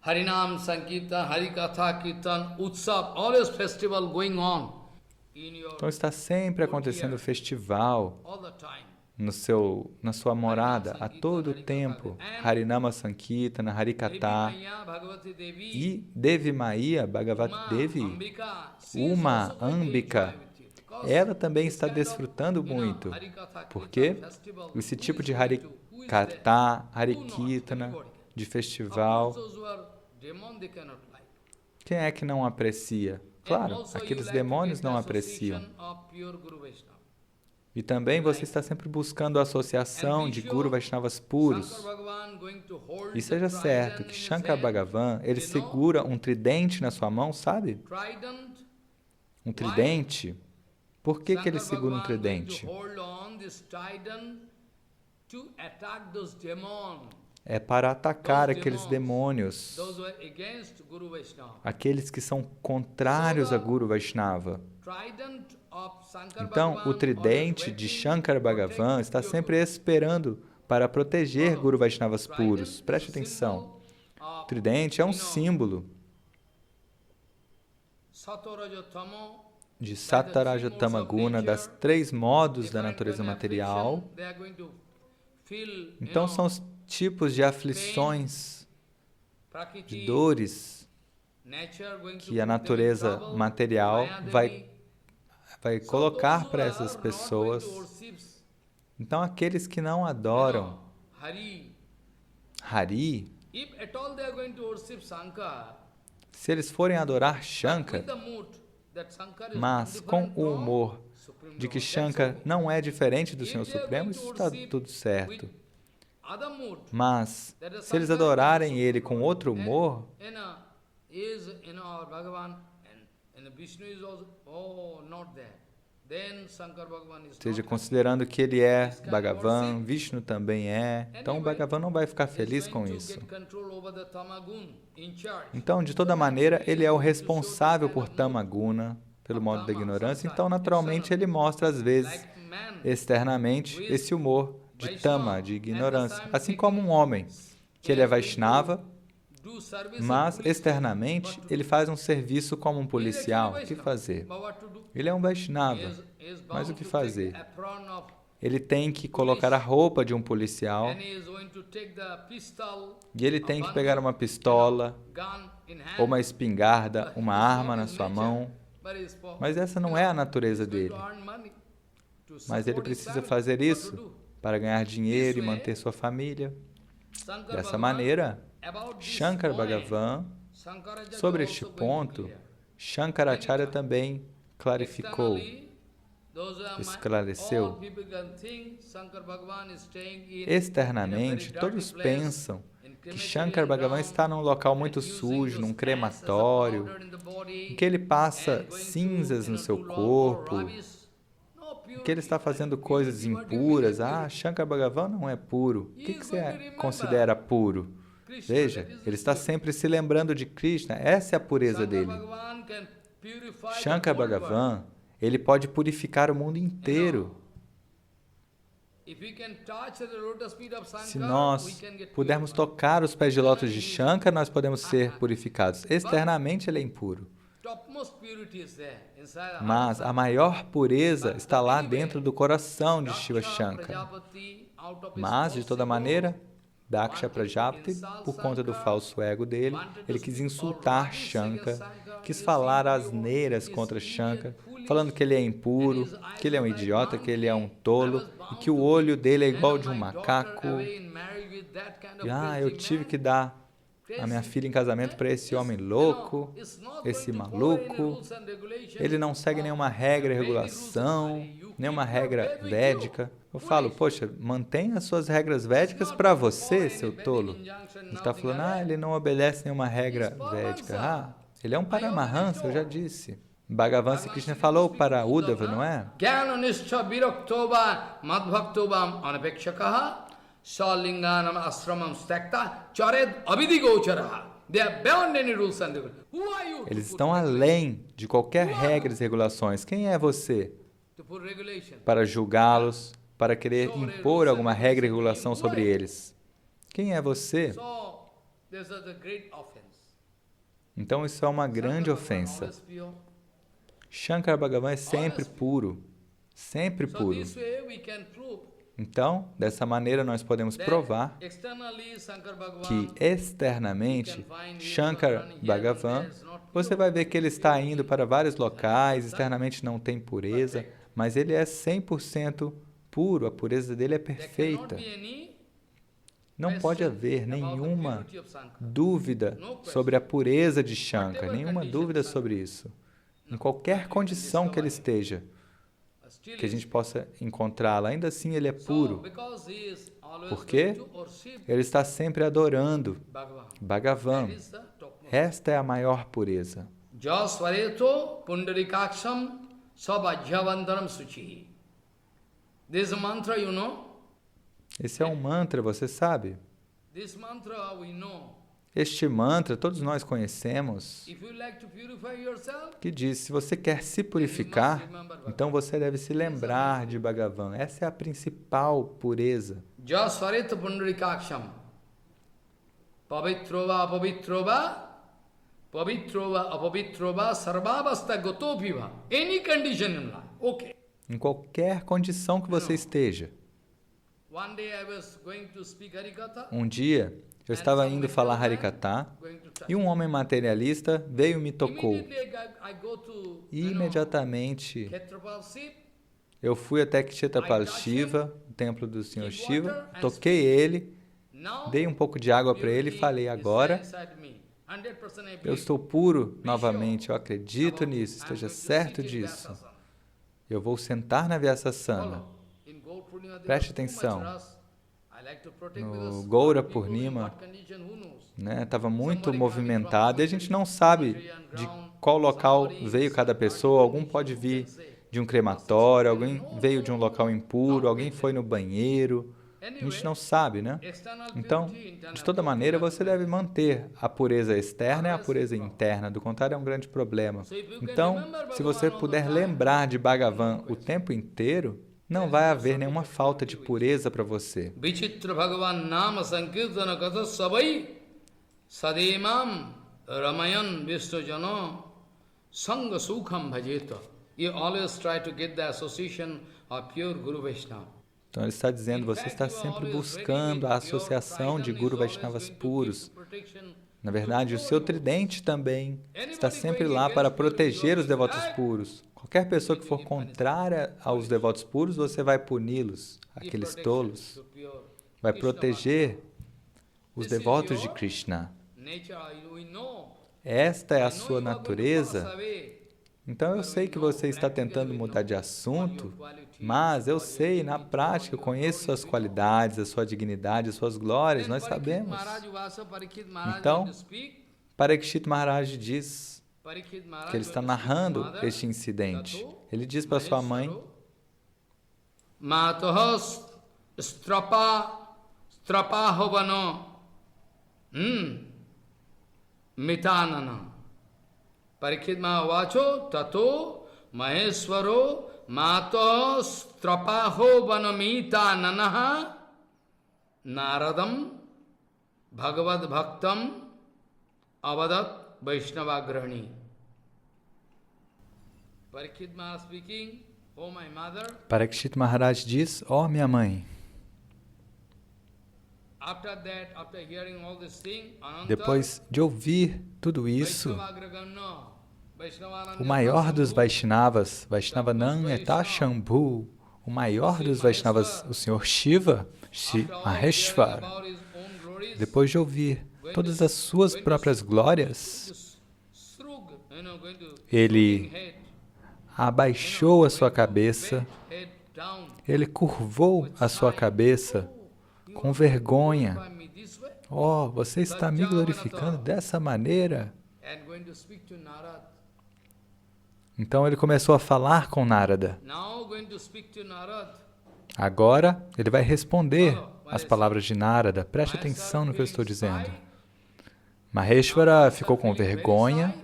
Harinam Sankirtan, Harikatha Kirtan, Utsav, always festival going on. Então está sempre acontecendo festival na sua morada, a todo tempo. Harinama Sankirtana, Harikatha. E Devi Maya, Bhagavati Devi, Uma Ambika, ela também está desfrutando muito. Porque esse tipo de Harikatha, Harikirtana, de festival, quem é que não aprecia? Claro, aqueles demônios não apreciam. E também você está sempre buscando a associação de Guru Vaishnavas puros. E seja certo que Shankar Bhagavan, ele segura um tridente na sua mão, sabe? Um tridente. Por que ele segura um tridente? É para atacar aqueles demônios, aqueles que são contrários a Guru Vaishnava. Então, o tridente de Shankar Bhagavan está sempre esperando para proteger Guru Vaishnavas puros. Preste atenção. O tridente é um símbolo de Sattva, Raja, Tama, Guna, das três modos da natureza material. Então, são os tipos de aflições, de dores que a natureza material vai colocar para essas pessoas. Então, aqueles que não adoram Hari, Se eles forem adorar Shankar, mas com o humor de que Shankar não é diferente do Senhor Supremo, isso está tudo certo. Mas, se eles adorarem ele com outro humor, seja, considerando que ele é Bhagavan, Vishnu também é, então o Bhagavan não vai ficar feliz com isso. Então, de toda maneira, ele é o responsável por Tamaguna, pelo modo da ignorância, então, naturalmente, ele mostra, às vezes, externamente, esse humor de Tama, de ignorância. Assim como um homem, que ele é Vaishnava, mas, externamente, ele faz um serviço como um policial. O que fazer? Ele é um Vaishnava, mas o que fazer? Ele tem que colocar a roupa de um policial e ele tem que pegar uma pistola ou uma espingarda, uma arma na sua mão. Mas essa não é a natureza dele. Mas ele precisa fazer isso para ganhar dinheiro e manter sua família. Dessa maneira, Shankar Bhagavan, sobre este ponto, Shankaracharya também clarificou, esclareceu. Externamente, todos pensam que Shankar Bhagavan está num local muito sujo, num crematório, em que ele passa cinzas no seu corpo, em que ele está fazendo coisas impuras. Ah, Shankar Bhagavan não é puro. O que você considera puro? Veja, ele está sempre se lembrando de Krishna, essa é a pureza dele. Shankar Bhagavan, ele pode purificar o mundo inteiro. Se nós pudermos tocar os pés de lótus de Shankar, nós podemos ser purificados. Externamente, ele é impuro. Mas a maior pureza está lá dentro do coração de Shiva Shankar. Mas, de toda maneira, Daksha Prajapati, por conta do falso ego dele, ele quis insultar Shankar, quis falar asneiras contra Shankar, falando que ele é impuro, que ele é um idiota, que ele é um tolo, e que o olho dele é igual de um macaco. E, eu tive que dar a minha filha em casamento para esse homem louco, esse maluco. Ele não segue nenhuma regra e regulação, nenhuma regra védica. Eu falo, poxa, mantenha as suas regras védicas para você, seu tolo. Ele está falando, ele não obedece nenhuma regra védica. Ele é um Paramahansa, eu já disse. Bhagavan Sri Krishna falou para Uddhava, não é? Salinganam asramam stakta chared avidigocharaha. They are beyond any rules and regulations. Who are you? Eles estão além de qualquer regra e regulações. Quem é você para julgá-los, para querer impor alguma regra e regulação sobre eles? Quem é você? Então isso é uma grande ofensa. Shankar Bhagavan é sempre puro, sempre puro. Então, dessa maneira, nós podemos provar que, externamente, Shankar Bhagavan, você vai ver que ele está indo para vários locais, externamente não tem pureza, mas ele é 100% puro, a pureza dele é perfeita. Não pode haver nenhuma dúvida sobre a pureza de Shankar, nenhuma dúvida sobre isso. Em qualquer condição que ele esteja, que a gente possa encontrá-la, ainda assim ele é puro. Por quê? Ele está sempre adorando Bhagavan. Esta é a maior pureza. Esse é um mantra, você sabe? Este mantra, todos nós conhecemos, que diz, se você quer se purificar, então você deve se lembrar de Bhagavan. Essa é a principal pureza. Jasvareta pundarikaksham pavitrova apavitrova sarvavasta gotopiva. Any condition in life. Okay. Em qualquer condição que você esteja. Um dia, eu estava indo falar Harikatha e um homem materialista veio e me tocou. E imediatamente eu fui até Kshetrapal Shiva, o templo do Senhor Shiva, toquei ele, dei um pouco de água para ele e falei, agora Eu estou puro novamente, eu acredito nisso, esteja certo disso. Eu vou sentar na Vyasasana. Preste atenção. No Gaura Purnima, estava muito movimentado e a gente não sabe de qual local veio cada pessoa. Algum pode vir de um crematório, alguém veio de um local impuro, alguém foi no banheiro. A gente não sabe, né? Então, de toda maneira, você deve manter a pureza externa e a pureza interna. Do contrário, é um grande problema. Então, se você puder lembrar de Bhagavan o tempo inteiro, não vai haver nenhuma falta de pureza para você. Vichitra Bhagavan Nama Sankirtana Katha Sabai Sademam Ramayan Vistojano Sangha Sukham Bhajeta. You always try to get the association of pure Guru Vaishnava. Então ele está dizendo, você está sempre buscando a associação de Guru Vaishnavas puros. Na verdade, o seu tridente também está sempre lá para proteger os devotos puros. Qualquer pessoa que for contrária aos devotos puros, você vai puni-los, aqueles tolos. Vai proteger os devotos de Krishna. Esta é a sua natureza. Então eu sei que você está tentando mudar de assunto, mas eu sei, na prática, eu conheço suas qualidades, a sua dignidade, as suas glórias, nós sabemos. Então, Parikshit Maharaj diz que ele está narrando este incidente. Ele diz para sua mãe, Matohos Strapahovano Mitanana Parikshit Mahavacho Tato Maheswaro Matos Trapahovano Mitananaha Naradam Bhagavad Bhaktam Avadat Vaishnavagrani. Parikshit Maharaj speaking, oh my mother. Parikshit Maharaj diz, ó minha mãe. Depois de ouvir tudo isso, o maior dos Vaishnavas, Vaishnavananyata Shambhu, o maior dos Vaishnavas, o Senhor Shiva, Maheshwar, depois de ouvir todas as suas próprias glórias, ele abaixou a sua cabeça, ele curvou a sua cabeça com vergonha. Oh, você está me glorificando dessa maneira? Então ele começou a falar com Narada. Agora ele vai responder as palavras de Narada. Preste atenção no que eu estou dizendo. Maheshwara ficou com vergonha.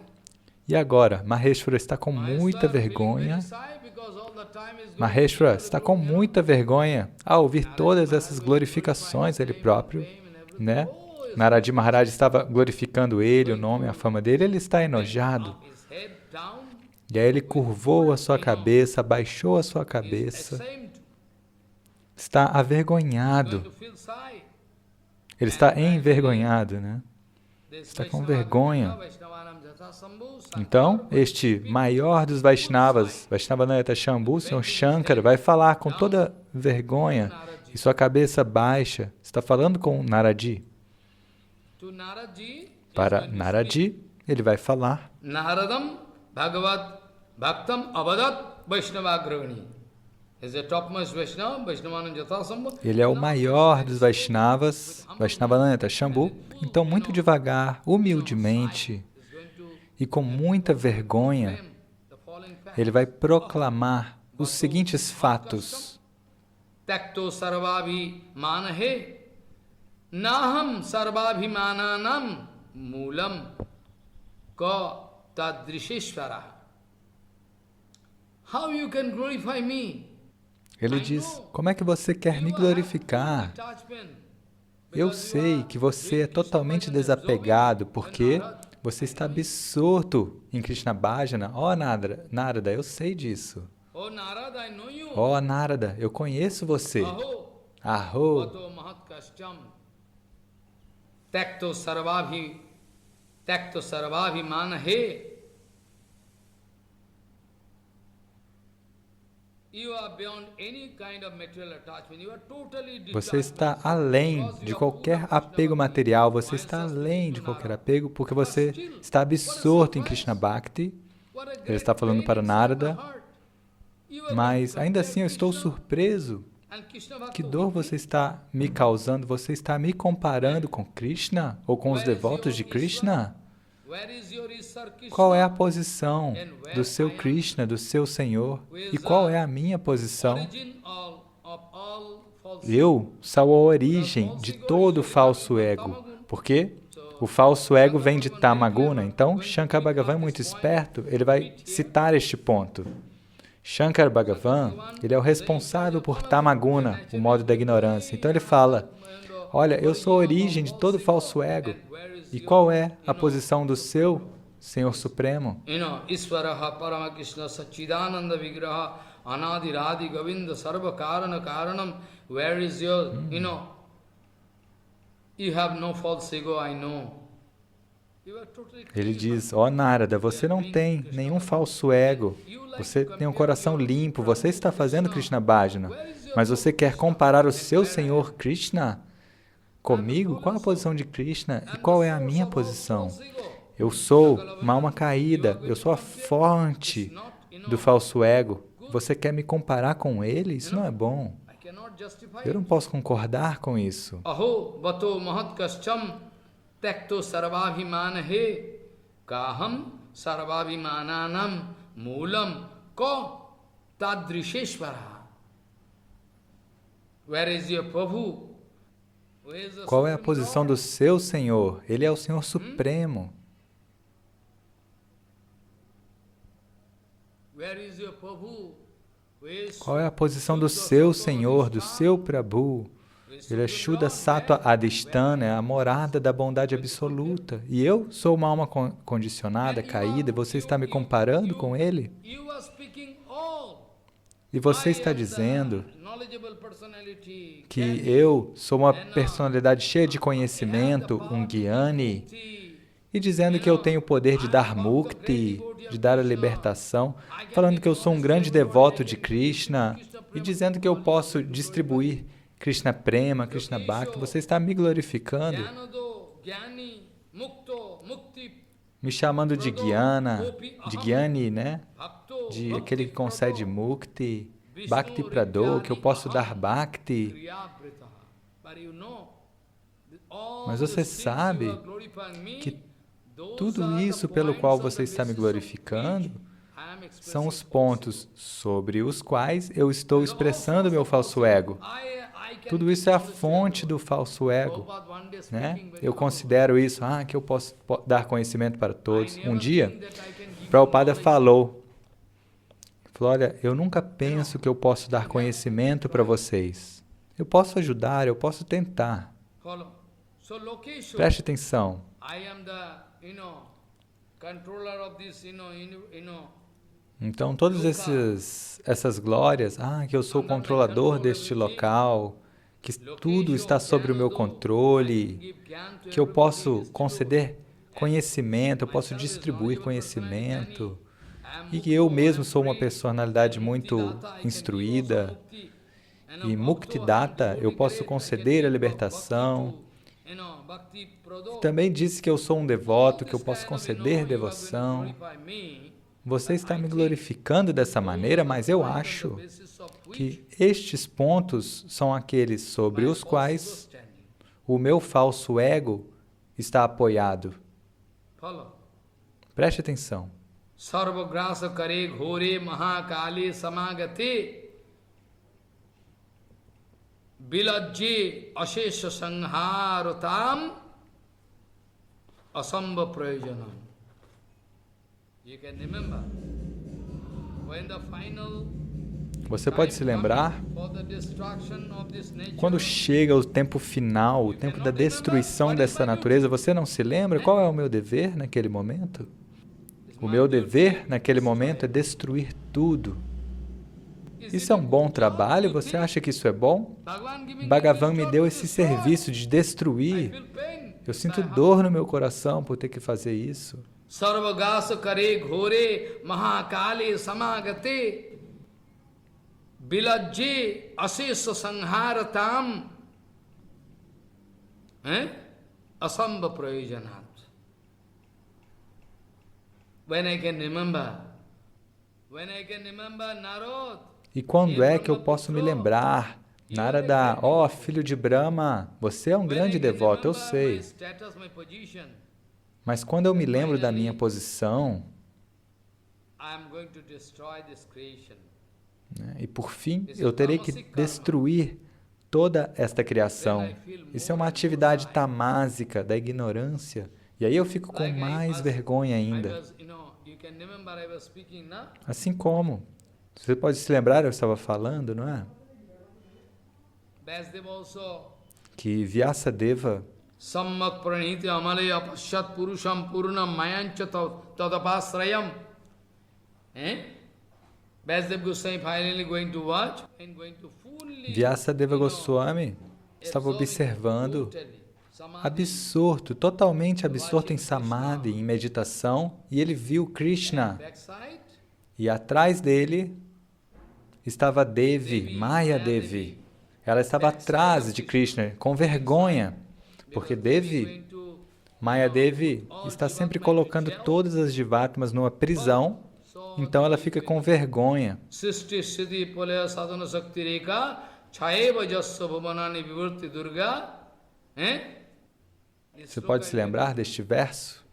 E agora, Maheshwara está com muita vergonha. Maheshwara está com muita vergonha ao ouvir todas essas glorificações ele próprio, né? Naradi Maharaj estava glorificando ele, o nome, a fama dele, ele está enojado. E aí ele curvou a sua cabeça, abaixou a sua cabeça, está avergonhado. Ele está envergonhado, né? Está com vergonha. Então, este maior dos Vaishnavas, Vaishnavanayata Shambhu, Senhor Shankara, vai falar com toda vergonha e sua cabeça baixa. Está falando com Naradi. Para Naradi, ele vai falar. Naradam Bhagavad Bhaktam Avadat Vaishnavagrani. Ele é o maior dos Vaishnavas, Vaishnavanayata Shambhu. Então, muito devagar, humildemente e com muita vergonha, ele vai proclamar os seguintes fatos. Takto sarvabhi manahe naham sarvabhimananam mulam ka tadrisheshvara. How you can glorify me? Ele diz, como é que você quer me glorificar? Eu sei que você é totalmente desapegado, porque você está absorto em Krishna Bhajana. Oh, Narada, eu sei disso. Oh, Narada, eu conheço você. Aho. Takto sarvabhi manahe Você está além de qualquer apego material, você está além de qualquer apego porque você está absorto em Krishna Bhakti. Ele está falando para Narada, mas ainda assim eu estou surpreso. Que dor você está me causando? Você está me comparando com Krishna ou com os devotos de Krishna? Qual é a posição do seu Krishna, do seu Senhor? E qual é a minha posição? Eu sou a origem de todo falso ego. Por quê? O falso ego vem de Tamaguna. Então, Shankar Bhagavan é muito esperto, ele vai citar este ponto. Shankar Bhagavan, ele é o responsável por Tamaguna, o modo da ignorância. Então ele fala, olha, eu sou a origem de todo falso ego. E qual é a posição do seu Senhor Supremo? Isvaraha Parama Krishna Sachidananda Vigraha Anadi Radhi Govinda Sarva Karana Karanam. Where is your, you have no false ego, I know. Ele diz, ó Narada, você não tem nenhum falso ego, você tem um coração limpo, você está fazendo Krishna Bhajana, mas você quer comparar o seu Senhor Krishna comigo? Qual a posição de Krishna e qual é a minha posição? Eu sou uma alma caída, eu sou a fonte do falso ego. Você quer me comparar com ele? Isso não é bom. Eu não posso concordar com isso. Aho bato mahatkascham tekto sarvabhimana he kaham sarvabhimananam moolam ko tadrisheshvara. Where is your Prabhu? Qual é a posição do seu Senhor? Ele é o Senhor Supremo. Qual é a posição do seu Senhor, do seu Prabhu? Ele é Shuddha Sattva Adhisthana, é a morada da bondade absoluta. E eu sou uma alma condicionada, caída, e você está me comparando com ele? E você está dizendo que eu sou uma personalidade cheia de conhecimento, um Gyani, e dizendo que eu tenho o poder de dar mukti, de dar a libertação, falando que eu sou um grande devoto de Krishna, e dizendo que eu posso distribuir Krishna Prema, Krishna Bhakti. Você está me glorificando, me chamando de Gyana, de Gyani, né? De aquele que concede mukti, Bhakti Prado, que eu posso dar Bhakti. Mas você sabe que tudo isso pelo qual você está me glorificando são os pontos sobre os quais eu estou expressando meu falso ego. Tudo isso é a fonte do falso ego, né? Eu considero isso, que eu posso dar conhecimento para todos. Um dia, Prabhupada falou, olha, eu nunca penso que eu posso dar conhecimento para vocês. Eu posso ajudar, eu posso tentar. Preste atenção. Então, todas essas glórias, que eu sou o controlador deste local, que tudo está sob o meu controle, que eu posso conceder conhecimento, eu posso distribuir conhecimento, e que eu mesmo sou uma personalidade muito instruída, e Muktidata, eu posso conceder a libertação. Também disse que eu sou um devoto, que eu posso conceder devoção. Você está me glorificando dessa maneira, mas eu acho que estes pontos são aqueles sobre os quais o meu falso ego está apoiado. Preste atenção. Sarvagrasa kare ghore mahakali samagate bilajje ashesha sangharotam asamba prayojanam. You can remember when the final Você pode se lembrar, quando chega o tempo final, o tempo da destruição dessa natureza, você não se lembra qual é o meu dever naquele momento? O meu dever naquele momento é destruir tudo. Isso é um bom trabalho? Você acha que isso é bom? Bhagavan me deu esse serviço de destruir. Eu sinto dor no meu coração por ter que fazer isso. Sarvagasa kare ghore mahakali samagate Bilajje asesa sangharatam asamba prayojanat. When I can remember Narad. E quando é que eu posso me lembrar? Narada, ó, filho de Brahma, você é um grande devoto, eu sei. Mas quando eu me lembro da minha posição, né, e por fim, eu terei que destruir toda esta criação. Isso é uma atividade tamásica da ignorância. E aí eu fico com mais vergonha ainda. Assim como, você pode se lembrar, eu estava falando, não é? Que Vyasadeva Sammak praniti amalaya pashat purusham purnam mayancha tadapasrayam. Vyasadeva Goswami finally going to watch and going to fully... Vyasadeva Goswami estava observando, absorto, totalmente absorto em samadhi, em meditação, e ele viu Krishna. E atrás dele estava Devi, Maya Devi. Ela estava atrás de Krishna, com vergonha, porque Devi, Maya Devi, está sempre colocando todas as Jivatmas numa prisão, então ela fica com vergonha. Você pode se lembrar deste verso?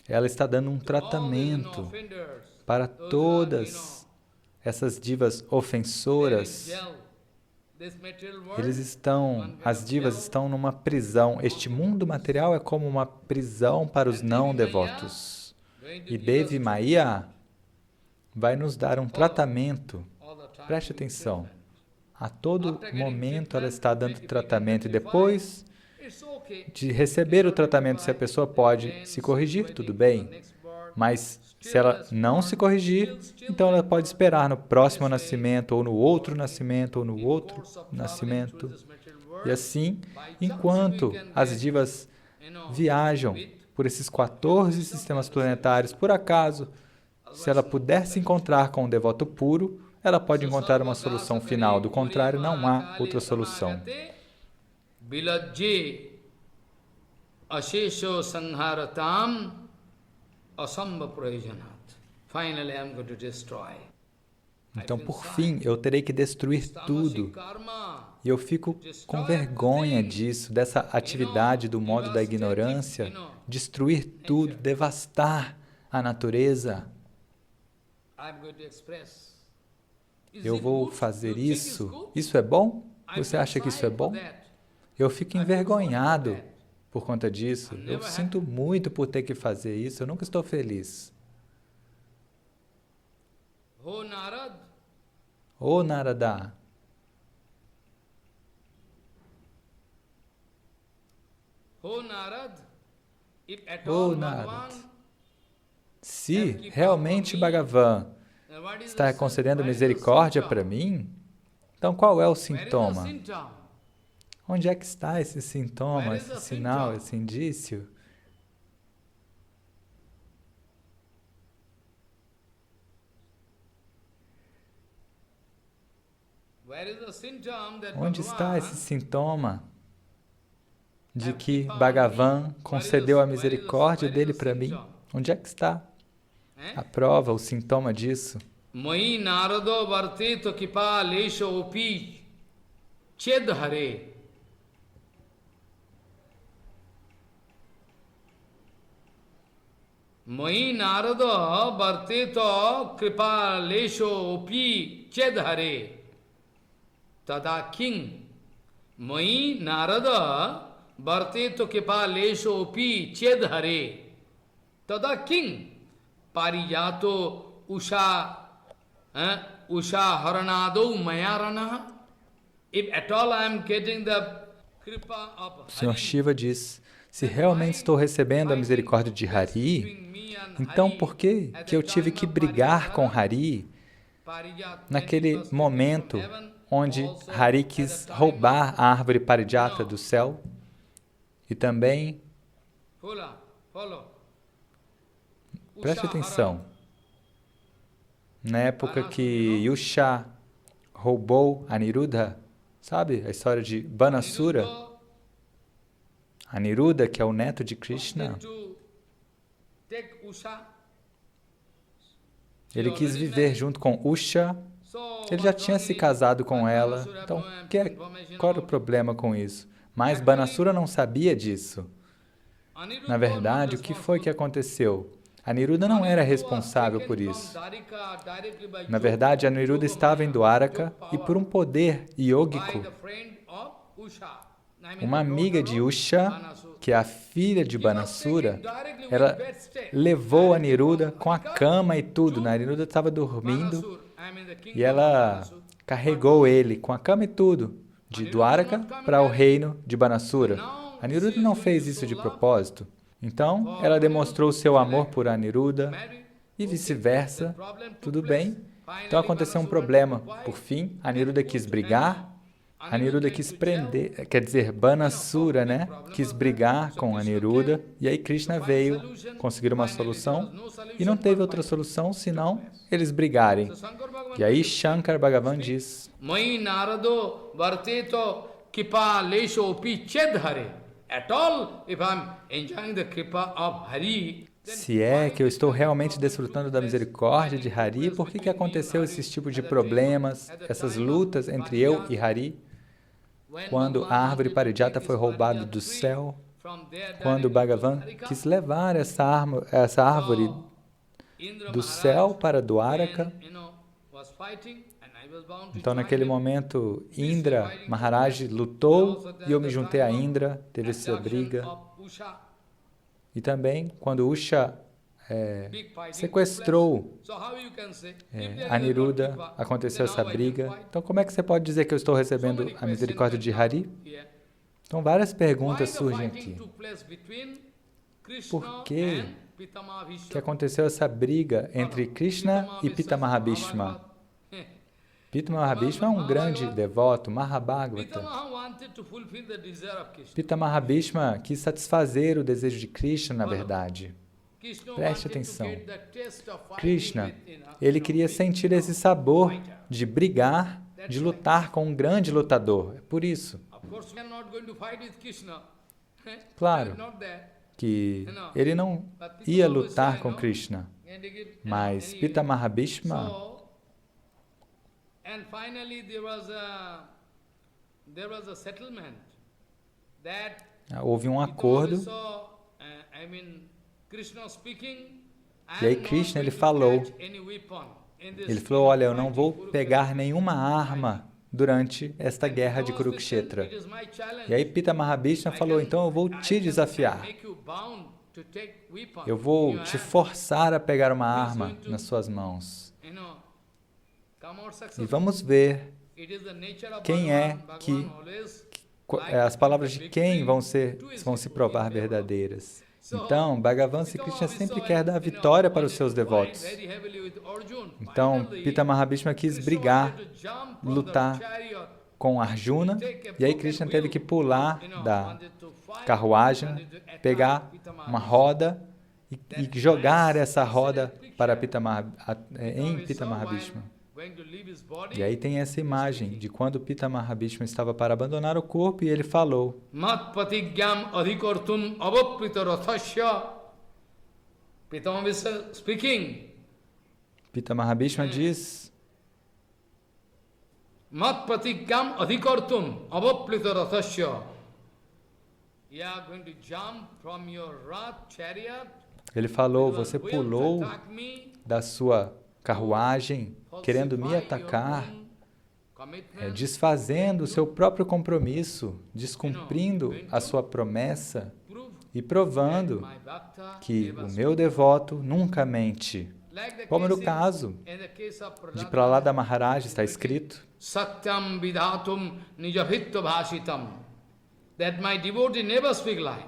Ela está dando um tratamento para todas essas divas ofensoras. As divas estão numa prisão. Este mundo material é como uma prisão para os não devotos. E Devi Maya vai nos dar um tratamento. Preste atenção. A todo momento ela está dando tratamento e depois de receber o tratamento, se a pessoa pode se corrigir, tudo bem. Mas se ela não se corrigir, então ela pode esperar no próximo nascimento, ou no outro nascimento, ou no outro nascimento. E assim, enquanto as divas viajam por esses 14 sistemas planetários, por acaso, se ela puder se encontrar com um devoto puro, ela pode encontrar uma solução final. Do contrário, não há outra solução. Ashesho sangharatam asamba prayojanat. Finally, I am going to destroy. Então, por fim, eu terei que destruir tudo. E eu fico com vergonha disso, dessa atividade do modo da ignorância, destruir tudo, devastar a natureza. Eu vou fazer isso. Isso é bom? Você acha que isso é bom? Eu fico envergonhado por conta disso. Eu sinto muito por ter que fazer isso. Eu nunca estou feliz. Ô Narada, ô Narada, se realmente Bhagavan está concedendo misericórdia para mim, então qual é o sintoma? Onde é que está esse sintoma, esse sinal, esse indício? Onde está esse sintoma de que Bhagavan concedeu a misericórdia dele para mim? Onde é que está a prova, o sintoma disso? Mai narado varteto kipa lesho upi chedhare. Mai narado varteto kipa lesho upi chedhare. Tada king. Mai narada varteto kipa lesho upi chedhare. Tada king. Parijato usha haranado mayarana. If at all I am getting the kripa of O Senhor Shiva diz, se realmente estou recebendo a misericórdia de Hari, então por que eu tive que brigar com Hari naquele momento onde Hari quis roubar a árvore Parijata do céu? E também, preste atenção, na época que Yusha roubou Aniruddha, sabe a história de Banasura? Aniruddha, que é o neto de Krishna, ele quis viver junto com Usha, ele já tinha se casado com ela, então qual era o problema com isso? Mas Banasura não sabia disso. Na verdade, o que foi que aconteceu? Aniruddha não era responsável por isso. Na verdade, Aniruddha estava em Dwaraka e por um poder yógico, uma amiga de Usha, que é a filha de Banasura, ela levou Aniruddha com a cama e tudo. Aniruddha estava dormindo e ela carregou ele com a cama e tudo, de Dwaraka para o reino de Banasura. Aniruddha não fez isso de propósito. Então, ela demonstrou seu amor por Aniruddha e vice-versa. Tudo bem? Então aconteceu um problema. Por fim, Aniruddha quis brigar. Aniruddha quis prender, quer dizer, Banasura, né? Quis brigar com Aniruddha. E aí Krishna veio conseguir uma solução. E não teve outra solução senão eles brigarem. E aí Shankar Bhagavan diz: Mai narado varteto kipa lesho pi chedhare. At all, if I'm enjoying the kripa of Hari, se é que eu estou realmente desfrutando da misericórdia de Hari, por que aconteceu esse tipo de problemas, essas lutas entre eu e Hari? Quando a árvore Parijata foi roubada do céu, quando Bhagavan quis levar essa árvore do céu para Dwaraka, então naquele momento Indra, Maharaj, lutou e eu me juntei a Indra, teve essa briga. E também quando Usha sequestrou Aniruddha, aconteceu essa briga. Então como é que você pode dizer que eu estou recebendo a misericórdia de Hari? Então várias perguntas surgem aqui. Por que aconteceu essa briga entre Krishna e Pitamaha Bhishma? Pitamaha Bhishma é um grande devoto, Mahabhagavata. Pitamaha Bhishma quis satisfazer o desejo de Krishna, na verdade. Preste atenção. Krishna, ele queria sentir esse sabor de brigar, de lutar com um grande lutador. É por isso. Claro que ele não ia lutar com Krishna, mas Pitamaha Bhishma... And finally, there was a settlement that houve um acordo. E aí Krishna ele falou, olha, eu não vou pegar nenhuma arma durante esta guerra de Kurukshetra. E aí Pitamaha Bhishma falou, então eu vou te desafiar. Eu vou te forçar a pegar uma arma nas suas mãos. E vamos ver quem é que... as palavras de quem vão se provar verdadeiras. Então, Bhagavan Sri Krishna sempre quer dar vitória para os seus devotos. Então, Pitamaha Bhishma quis brigar, lutar com Arjuna, e aí Krishna teve que pular da carruagem, pegar uma roda e jogar essa roda para em Pitamaha Bhishma. E aí tem essa imagem de quando Pitamaha Bhishma estava para abandonar o corpo e ele falou: Pitamaha Bhishma diz: ele falou, você pulou da sua carruagem querendo me atacar, desfazendo o seu próprio compromisso, descumprindo a sua promessa e provando que o meu devoto nunca mente. Como no caso de Prahlada Maharaj está escrito, Satyam vidhatum nijabhitva bhashitam, that my devotee never speak lie.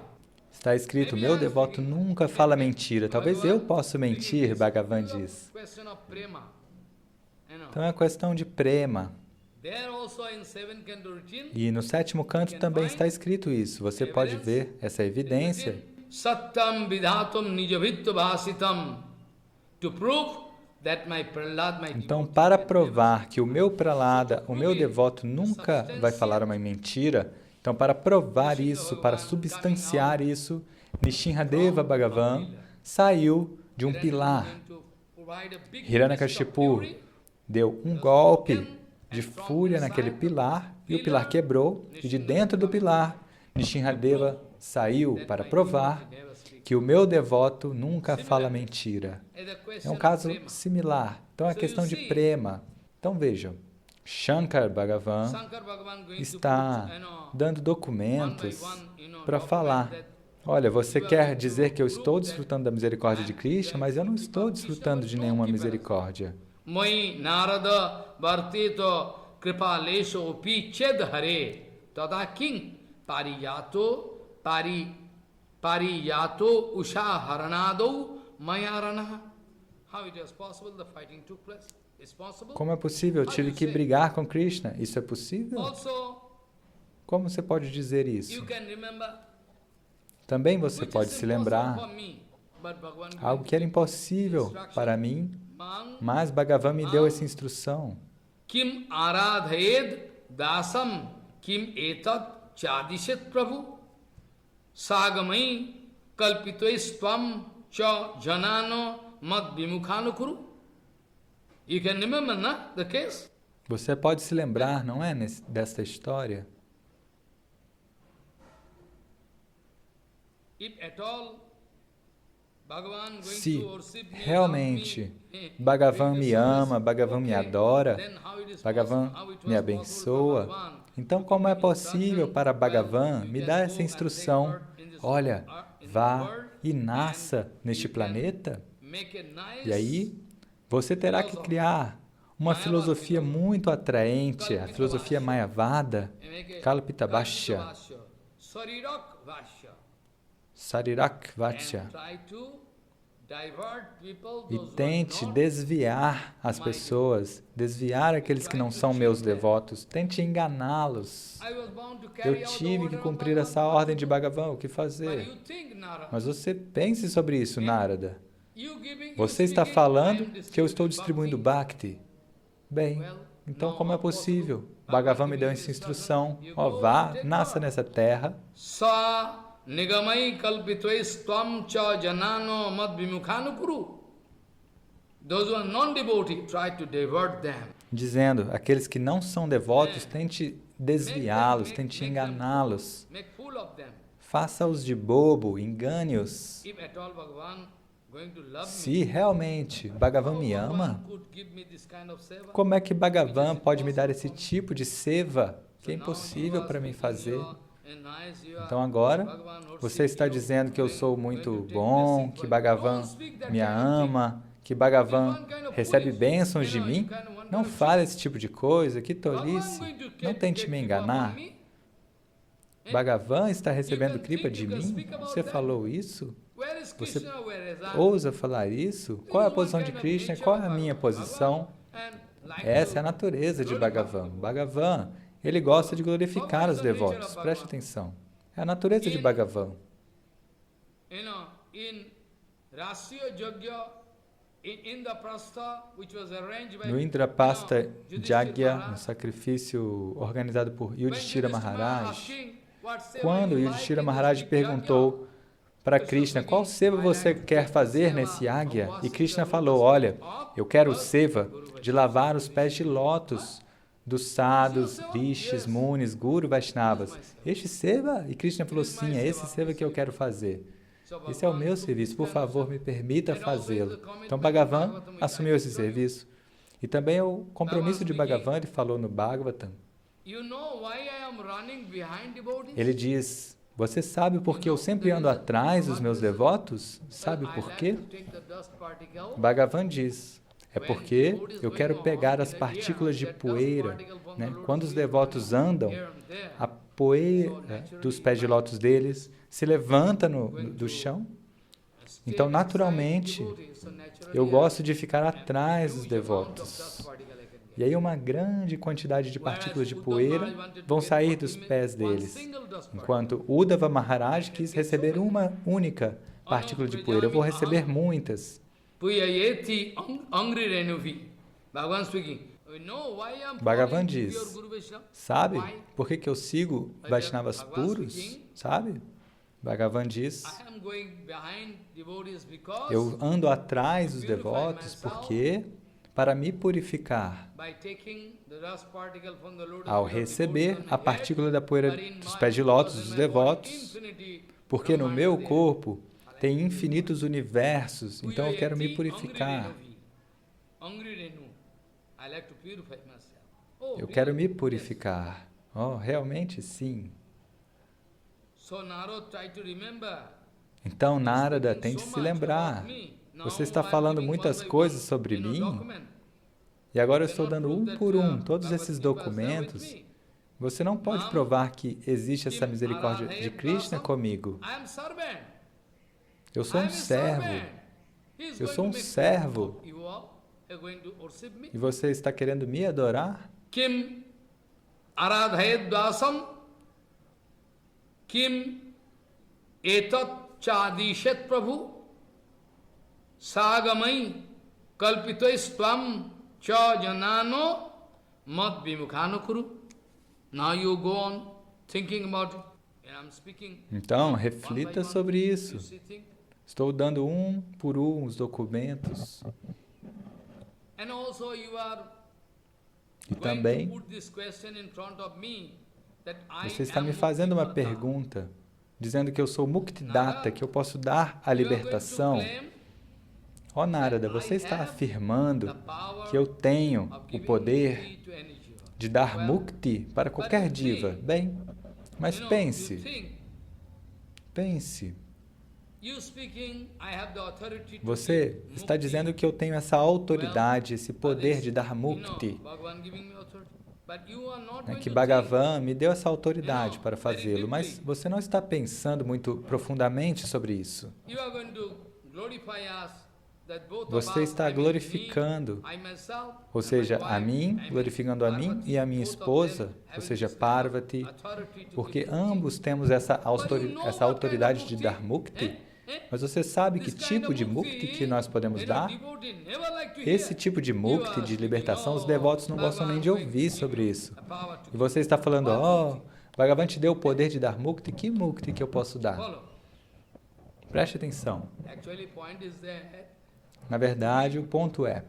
Está escrito, meu devoto nunca fala mentira. Talvez eu possa mentir, Bhagavan diz. Então é questão de prema. E no sétimo canto também está escrito isso. Você pode ver essa evidência. Satyam vidhatum nijavittu vasitam, to prove that my Prahlad, my Então, para provar que o meu Prahlada, o meu devoto, nunca vai falar uma mentira, então, para provar isso, para substanciar isso, Nishinradeva Bhagavan saiu de um pilar. Hiranyakashipu deu um golpe de fúria naquele pilar, e o pilar quebrou, e de dentro do pilar, Nishinradeva saiu para provar que o meu devoto nunca fala mentira. É um caso similar. Então, é a questão de prema. Então, vejam, Shankar Bhagavan está dando documentos para falar: olha, você quer dizer que eu estou desfrutando da misericórdia de Krishna, mas eu não estou desfrutando de nenhuma misericórdia. Moi narada vartito kripalesho upi ched hare tada king pariyato usha haranado mayarana. How it was possible the fighting took place? It's possible? Como é possível? Eu tive que brigar com Krishna. Isso é possível? Como você pode dizer isso? Também você pode se lembrar algo que era impossível para mim, mas Bhagavan me deu essa instrução. Kim aradhed dasam kim etat chadishet prabhu sagamai kalpitois tvam cha janano mad vimukhanukuru. You can remember, na, the case? Você pode se lembrar, não é, desta história? Se realmente Bhagavan me ama, Bhagavan me adora, Bhagavan me abençoa, então como é possível para Bhagavan me dar essa instrução? Olha, vá e nasça neste planeta? E aí, você terá que criar uma filosofia muito atraente, a filosofia Mayavada, Kalpitabhashya, Sarirak Vachya, e tente desviar as pessoas, desviar aqueles que não são meus devotos, tente enganá-los. Eu tive que cumprir essa ordem de Bhagavan, o que fazer? Mas você pense sobre isso, Narada. Você está falando que eu estou distribuindo Bhakti. Bem, então como é possível? Bhagavan me deu essa instrução. Vá, nasça nessa terra. Nigamai kalpitois tvam cha janano mad vimukhanukuru. Those who are non-devotee, try to divert them. Dizendo, aqueles que não são devotos, tente desviá-los, tente enganá-los. Faça-os de bobo, engane-os. Se realmente Bhagavan me ama, como é que Bhagavan pode me dar esse tipo de seva que é impossível para mim fazer? Então agora, você está dizendo que eu sou muito bom, que Bhagavan me ama, que Bhagavan recebe bênçãos de mim? Não fale esse tipo de coisa, que tolice. Não tente me enganar. Bhagavan está recebendo kripa de mim? Você falou isso? Você ousa falar isso? Qual é a posição de Krishna? Qual é a minha posição? Essa é a natureza de Bhagavan. Bhagavan, ele gosta de glorificar os devotos. Preste atenção. É a natureza de Bhagavan. No Indraprastha Yagya, no sacrifício organizado por Yudhishthira Maharaj, quando Yudhishthira Maharaj perguntou para Krishna, qual seva você quer fazer nesse Yagya? E Krishna falou, olha, eu quero o seva de lavar os pés de lótus dos sadhus, rishis, munis, guru, vaishnavas. Este seva? E Krishna falou, sim, é esse seva que eu quero fazer. Esse é o meu serviço, por favor, me permita fazê-lo. Então, Bhagavan assumiu esse serviço. E também o compromisso de Bhagavan, ele falou no Bhagavatam. Ele diz, você sabe por que eu sempre ando atrás dos meus devotos? Sabe por quê? Bhagavan diz, é porque eu quero pegar as partículas de poeira, né? Quando os devotos andam, a poeira dos pés de lótus deles se levanta do chão. Então, naturalmente, eu gosto de ficar atrás dos devotos. E aí uma grande quantidade de partículas de poeira vão sair dos pés deles, enquanto Uddhava Maharaj quis receber uma única partícula de poeira. Eu vou receber muitas. Bhagavan diz, sabe por que eu sigo Vaishnavas puros? Sabe? Bhagavan diz, eu ando atrás dos devotos porque para me purificar. Ao receber a partícula da poeira dos pés de lótus dos devotos, porque no meu corpo tem infinitos universos, então eu quero me purificar. Eu quero me purificar. Oh, realmente sim. Então Narada tem de se lembrar. Você está falando muitas coisas sobre mim, e agora eu estou dando um por um todos esses documentos. Você não pode provar que existe essa misericórdia de Krishna comigo. Eu sou um servo. Eu sou um servo. E você está querendo me adorar? Kim aradhayadvasam kim etat chadishat prabhu sagamai kalpitois tvam cha janano mad vimukhanukuru. Now you go on thinking about it. And I'm speaking. Então, reflita sobre isso. Estou dando um por um os documentos. E também, você está me fazendo uma pergunta, dizendo que eu sou Muktidatta, que eu posso dar a libertação. Ó Narada, você está afirmando que eu tenho o poder de dar mukti para qualquer diva. Bem, mas pense. Você está dizendo que eu tenho essa autoridade, esse poder de dar mukti. Que Bhagavan me deu essa autoridade para fazê-lo, mas você não está pensando muito profundamente sobre isso. Você está glorificando, ou seja, a mim, glorificando a mim e a minha esposa, ou seja, Parvati, porque ambos temos essa autoridade de dar mukti. Mas você sabe que tipo de mukti que nós podemos dar? Esse tipo de mukti, de libertação, os devotos não gostam nem de ouvir sobre isso. E você está falando, oh, Bhagavan te deu o poder de dar mukti, que mukti que eu posso dar? Preste atenção. Na verdade, o ponto é,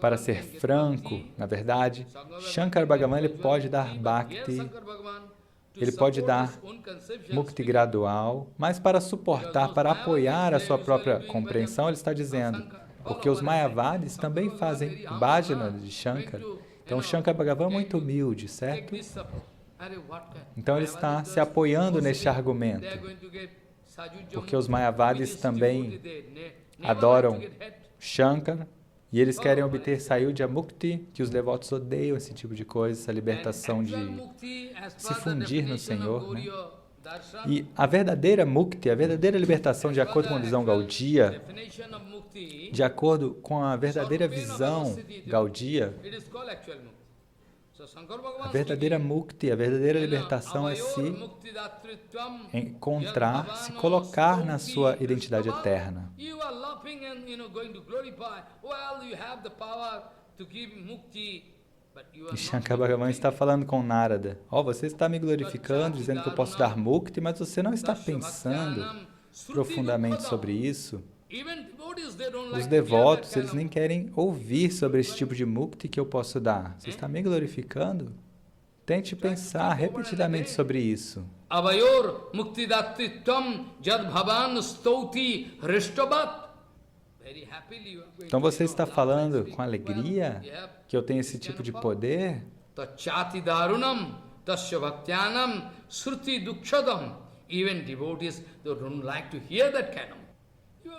para ser franco, na verdade, Shankar Bhagavan ele pode dar bhakti, ele pode dar mukti gradual, mas para suportar, para apoiar a sua própria compreensão, ele está dizendo, porque os Mayavadis também fazem bhajana de Shankar. Então, Shankar Bhagavan é muito humilde, certo? Então, ele está se apoiando neste argumento, porque os Mayavadis também adoram Shankar, e eles querem obter Sayudhya Mukti, que os devotos odeiam esse tipo de coisa, essa libertação de se fundir no Senhor, né? E a verdadeira Mukti, a verdadeira libertação, de acordo com a visão Gaudiya, de acordo com a verdadeira visão Gaudiya, a verdadeira Mukti, a verdadeira libertação é se encontrar, se colocar na sua identidade eterna. E Shankar Bhagavan está falando com Narada, você está me glorificando, dizendo que eu posso dar mukti, mas você não está pensando profundamente sobre isso. Os devotos, eles nem querem ouvir sobre esse tipo de mukti que eu posso dar. Você está me glorificando? Tente pensar repetidamente sobre isso. Avayor muktidattritvam jad bhavan stouti rishtabat. Então você está falando com alegria que eu tenho esse tipo de poder? Tachati darunam tasya bhaktyanam sruti dukshadam. Even devotees don't like to hear that kind of.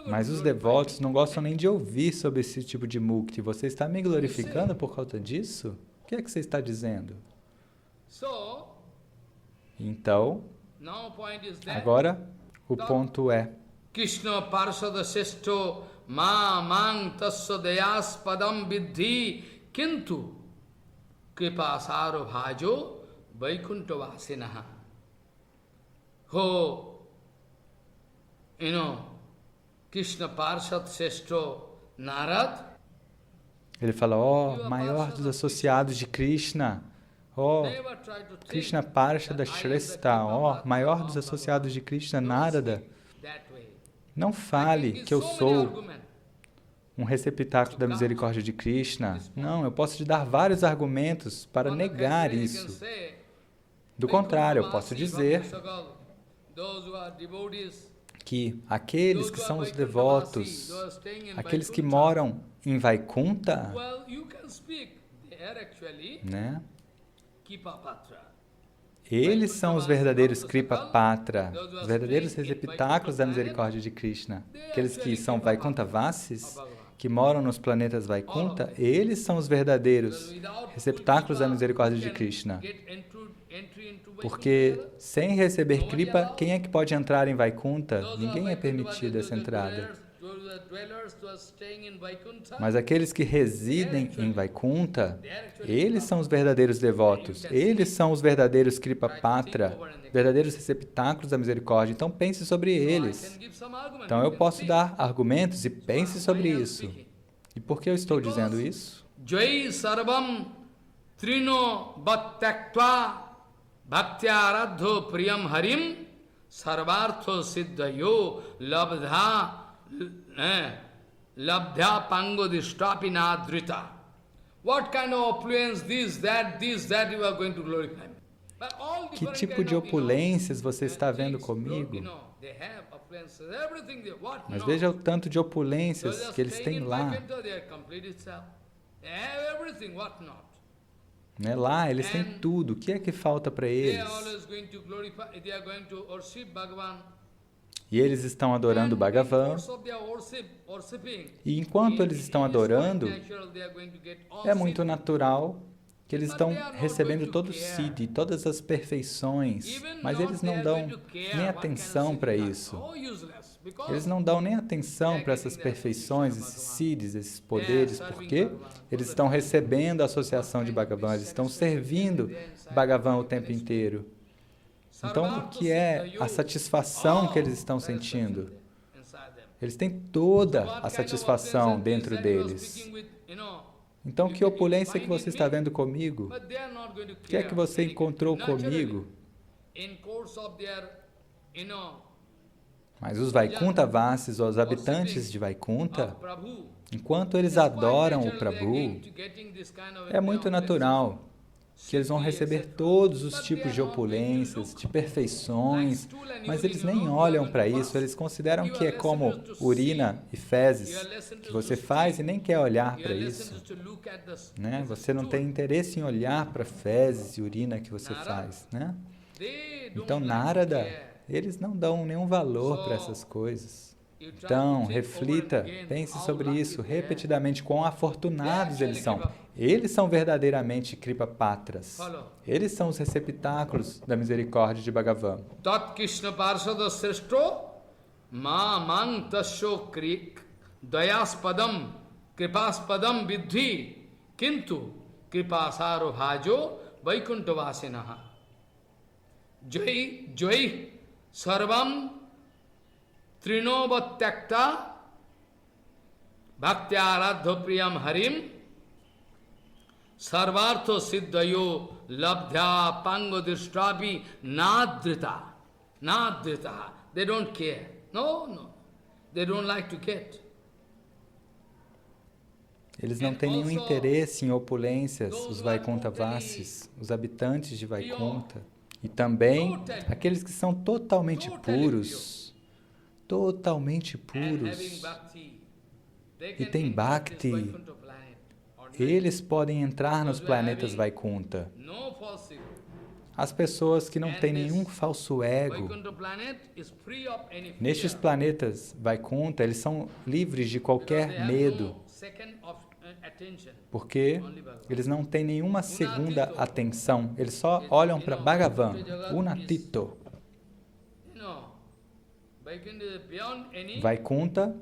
Mas os devotos não gostam nem de ouvir sobre esse tipo de mukti. Você está me glorificando por causa disso? O que é que você está dizendo? Então, agora o ponto é, Krishna Parshada Seshto Ma Mang Tasya Dayas Padam Vidhi Kintu Kripasaro Bhajo Vaikuntha Vasinaha. Oh, Krishna Parshad Seshto Narad. Ele fala, ó, maior dos associados de Krishna, ó, Krishna Parshada Shrestha, ó, maior dos associados de Krishna, Narada. Não fale que eu sou um receptáculo da misericórdia de Krishna. Não, eu posso te dar vários argumentos para negar isso. Do contrário, eu posso dizer que aqueles que são os devotos, aqueles que moram em Vaikuntha, né? Eles são os verdadeiros Kripa Patra, os verdadeiros receptáculos da misericórdia de Krishna. Aqueles que são Vaikuntha Vasis, que moram nos planetas Vaikuntha, eles são os verdadeiros receptáculos da misericórdia de Krishna. Porque sem receber Kripa, quem é que pode entrar em Vaikuntha? Ninguém é permitido essa entrada. Mas aqueles que residem em Vaikuntha, eles são os verdadeiros devotos, eles são os verdadeiros Kripa Patra, verdadeiros receptáculos da misericórdia. Então pense sobre eles. Então eu posso dar argumentos e pense sobre isso. E por que eu estou dizendo isso? Jai sarvam trino bhattaktva bhaktyaradho priyam harim sarvartho siddhayo labdha labdha pangodishtapi nadrita. What kind of opulence this, that you are going to glorify? Que tipo de opulências você está vendo comigo? Mas veja o tanto de opulências que eles têm lá. Né? Lá eles têm tudo. O que é que falta para eles? E eles estão adorando Bhagavan. E enquanto eles estão adorando, é muito natural que eles estão recebendo todo o siddhi, todas as perfeições, mas eles não dão nem atenção para isso. Eles não dão nem atenção para essas perfeições, esses siddhis, esses poderes, porque eles estão recebendo a associação de Bhagavan, eles estão servindo Bhagavan o tempo inteiro. Então, o que é a satisfação que eles estão sentindo? Eles têm toda a satisfação dentro deles. Então, que opulência que você está vendo comigo? O que é que você encontrou comigo? Mas os Vaikuntha Vasis, os habitantes de Vaikuntha, enquanto eles adoram o Prabhu, é muito natural que eles vão receber todos os tipos de opulências, de perfeições, mas eles nem olham para isso, eles consideram que é como urina e fezes, que você faz e nem quer olhar para isso. Né? Você não tem interesse em olhar para fezes e urina que você faz. Né? Então, Narada, eles não dão nenhum valor para essas coisas. Então, reflita, pense sobre isso repetidamente, quão afortunados eles são. Eles são verdadeiramente Kripa Patras. Eles são os receptáculos da misericórdia de Bhagavan. Tat Krishna Parshada Sreshto Ma Mang Tasyo Dayaspadam Kripaspadam Vidhi Kintu Kripasaro Bhajo Vaikuntha Vasinaha. Jai Sarvam Trinovatyakta Bhaktyaradho Priyam Harim Sarvartho Siddhayo Labdhya Pangodishtrapi Nadrita. Nadrita. They don't care. No. They don't like to get. Eles não têm nenhum interesse em opulências, os Vaikuntha Vasis, os habitantes de Vaikuntha. E também aqueles que são totalmente puros. Totalmente puros, e tem Bhakti, eles podem entrar nos planetas Vaikuntha. As pessoas que não têm nenhum falso ego, nestes planetas Vaikuntha, eles são livres de qualquer medo, porque eles não têm nenhuma segunda atenção, eles só olham para Bhagavan, Unatito. Vaikunta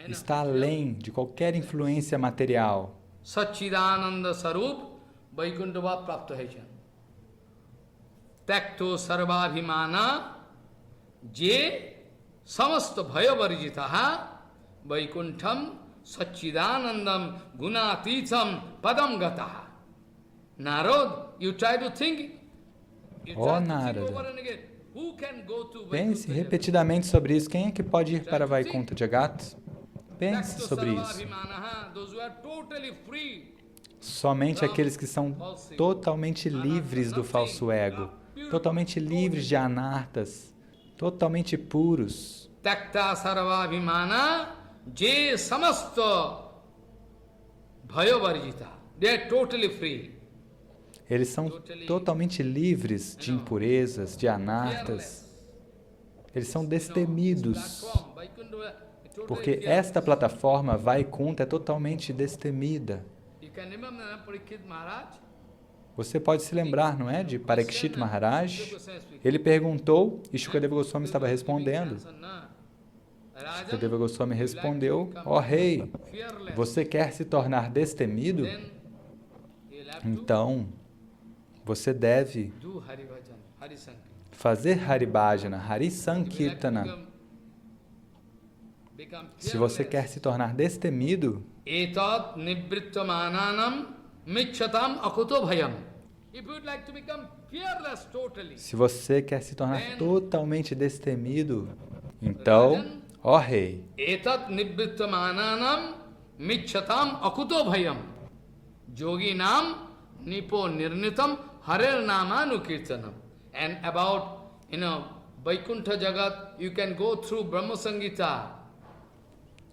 está além de qualquer influência material. Satchidananda Sarup Vaikuntava Prapta Hechan. Takto Sarvabhimana Je Samasta Bhayavarjitaha Vaikuntham Satchidanandam Gunatitam Padam Gataha. Narad, you try to think. Ó Narada, pense repetidamente sobre isso. Quem é que pode ir para Vaikunta Jagata? Pense sobre isso. Somente aqueles que são totalmente livres do falso ego, totalmente livres de anartas, totalmente puros. Takta sarvabhimana je samasta bhayavarjita. They are totally free. Eles são totalmente livres de impurezas, de anartas. Eles são destemidos, porque esta plataforma Vaikunta é totalmente destemida. Você pode se lembrar, não é, de Parikshit Maharaj? Ele perguntou e Shukadeva Goswami estava respondendo. Shukadeva Goswami respondeu: ó rei, você quer se tornar destemido? Então, você deve fazer Haribhajana, Harisankirtana. Se você quer se tornar destemido, etat nivrittamananam michchatam akuto bhayam. If you would like to become fearless totally, se você quer se tornar totalmente destemido, então, ó rei, etat nivrittamananam michchatam akuto bhayam. Yoginam nipo nirnitam harer namanukirtanam. And about, Vaikuntha Jagat, you can go through Brahma Samhita.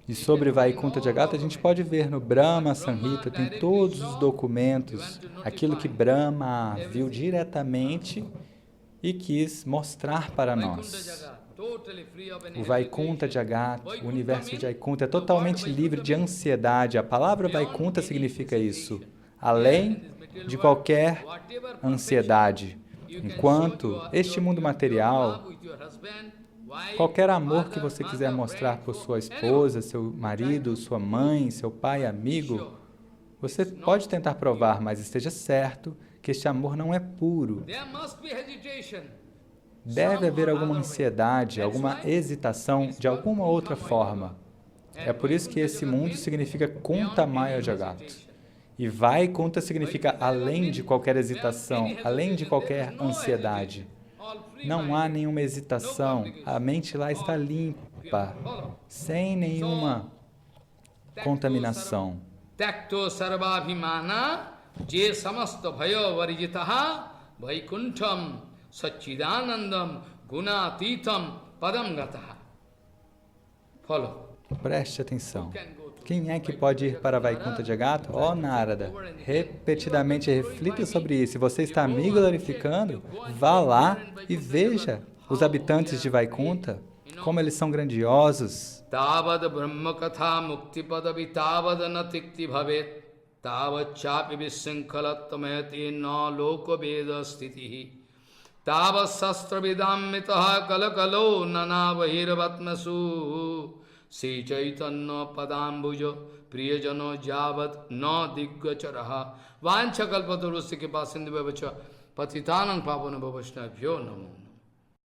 E sobre Vaikunta Jagata a gente pode ver no Brahma Samhita, tem todos os documentos, aquilo que Brahma viu diretamente e quis mostrar para nós. O Vaikunta Jagata, o universo de Vaikunta é totalmente livre de ansiedade. A palavra Vaikunta significa isso, além de qualquer ansiedade. Enquanto este mundo material, qualquer amor que você quiser mostrar por sua esposa, seu marido, sua mãe, seu pai, amigo, você pode tentar provar, mas esteja certo que este amor não é puro. Deve haver alguma ansiedade, alguma hesitação de alguma outra forma. É por isso que esse mundo significa Kunta Maya Jagat. E Vaikunta significa além de qualquer hesitação, além de qualquer ansiedade. Não há nenhuma hesitação, a mente lá está limpa, sem nenhuma contaminação. Takto sarvabhimana je samasta bhayo varjitaha vaikuntham satchidanandam gunatitam padam gataha. Follow. Preste atenção. Quem é que pode ir para Vaikunta Jagata? Ó Narada, repetidamente reflita sobre isso. Se você está me glorificando, vá lá e veja os habitantes de Vaikunta, como eles são grandiosos. Tavad brahma katha mukti padavi tavad natikti bhavet tavad chapi visankhalattameti na loko veda stitihi tavad sastra vidammitaha kalakalo nanavahiravatmasu Sri Chaitanya Padambujo Priyajano Javat Na Digvacharaha Vancha Kalpatarusya Kipasindhu Bhavacha Patitanang Pavana Bhavashnabhyo Namo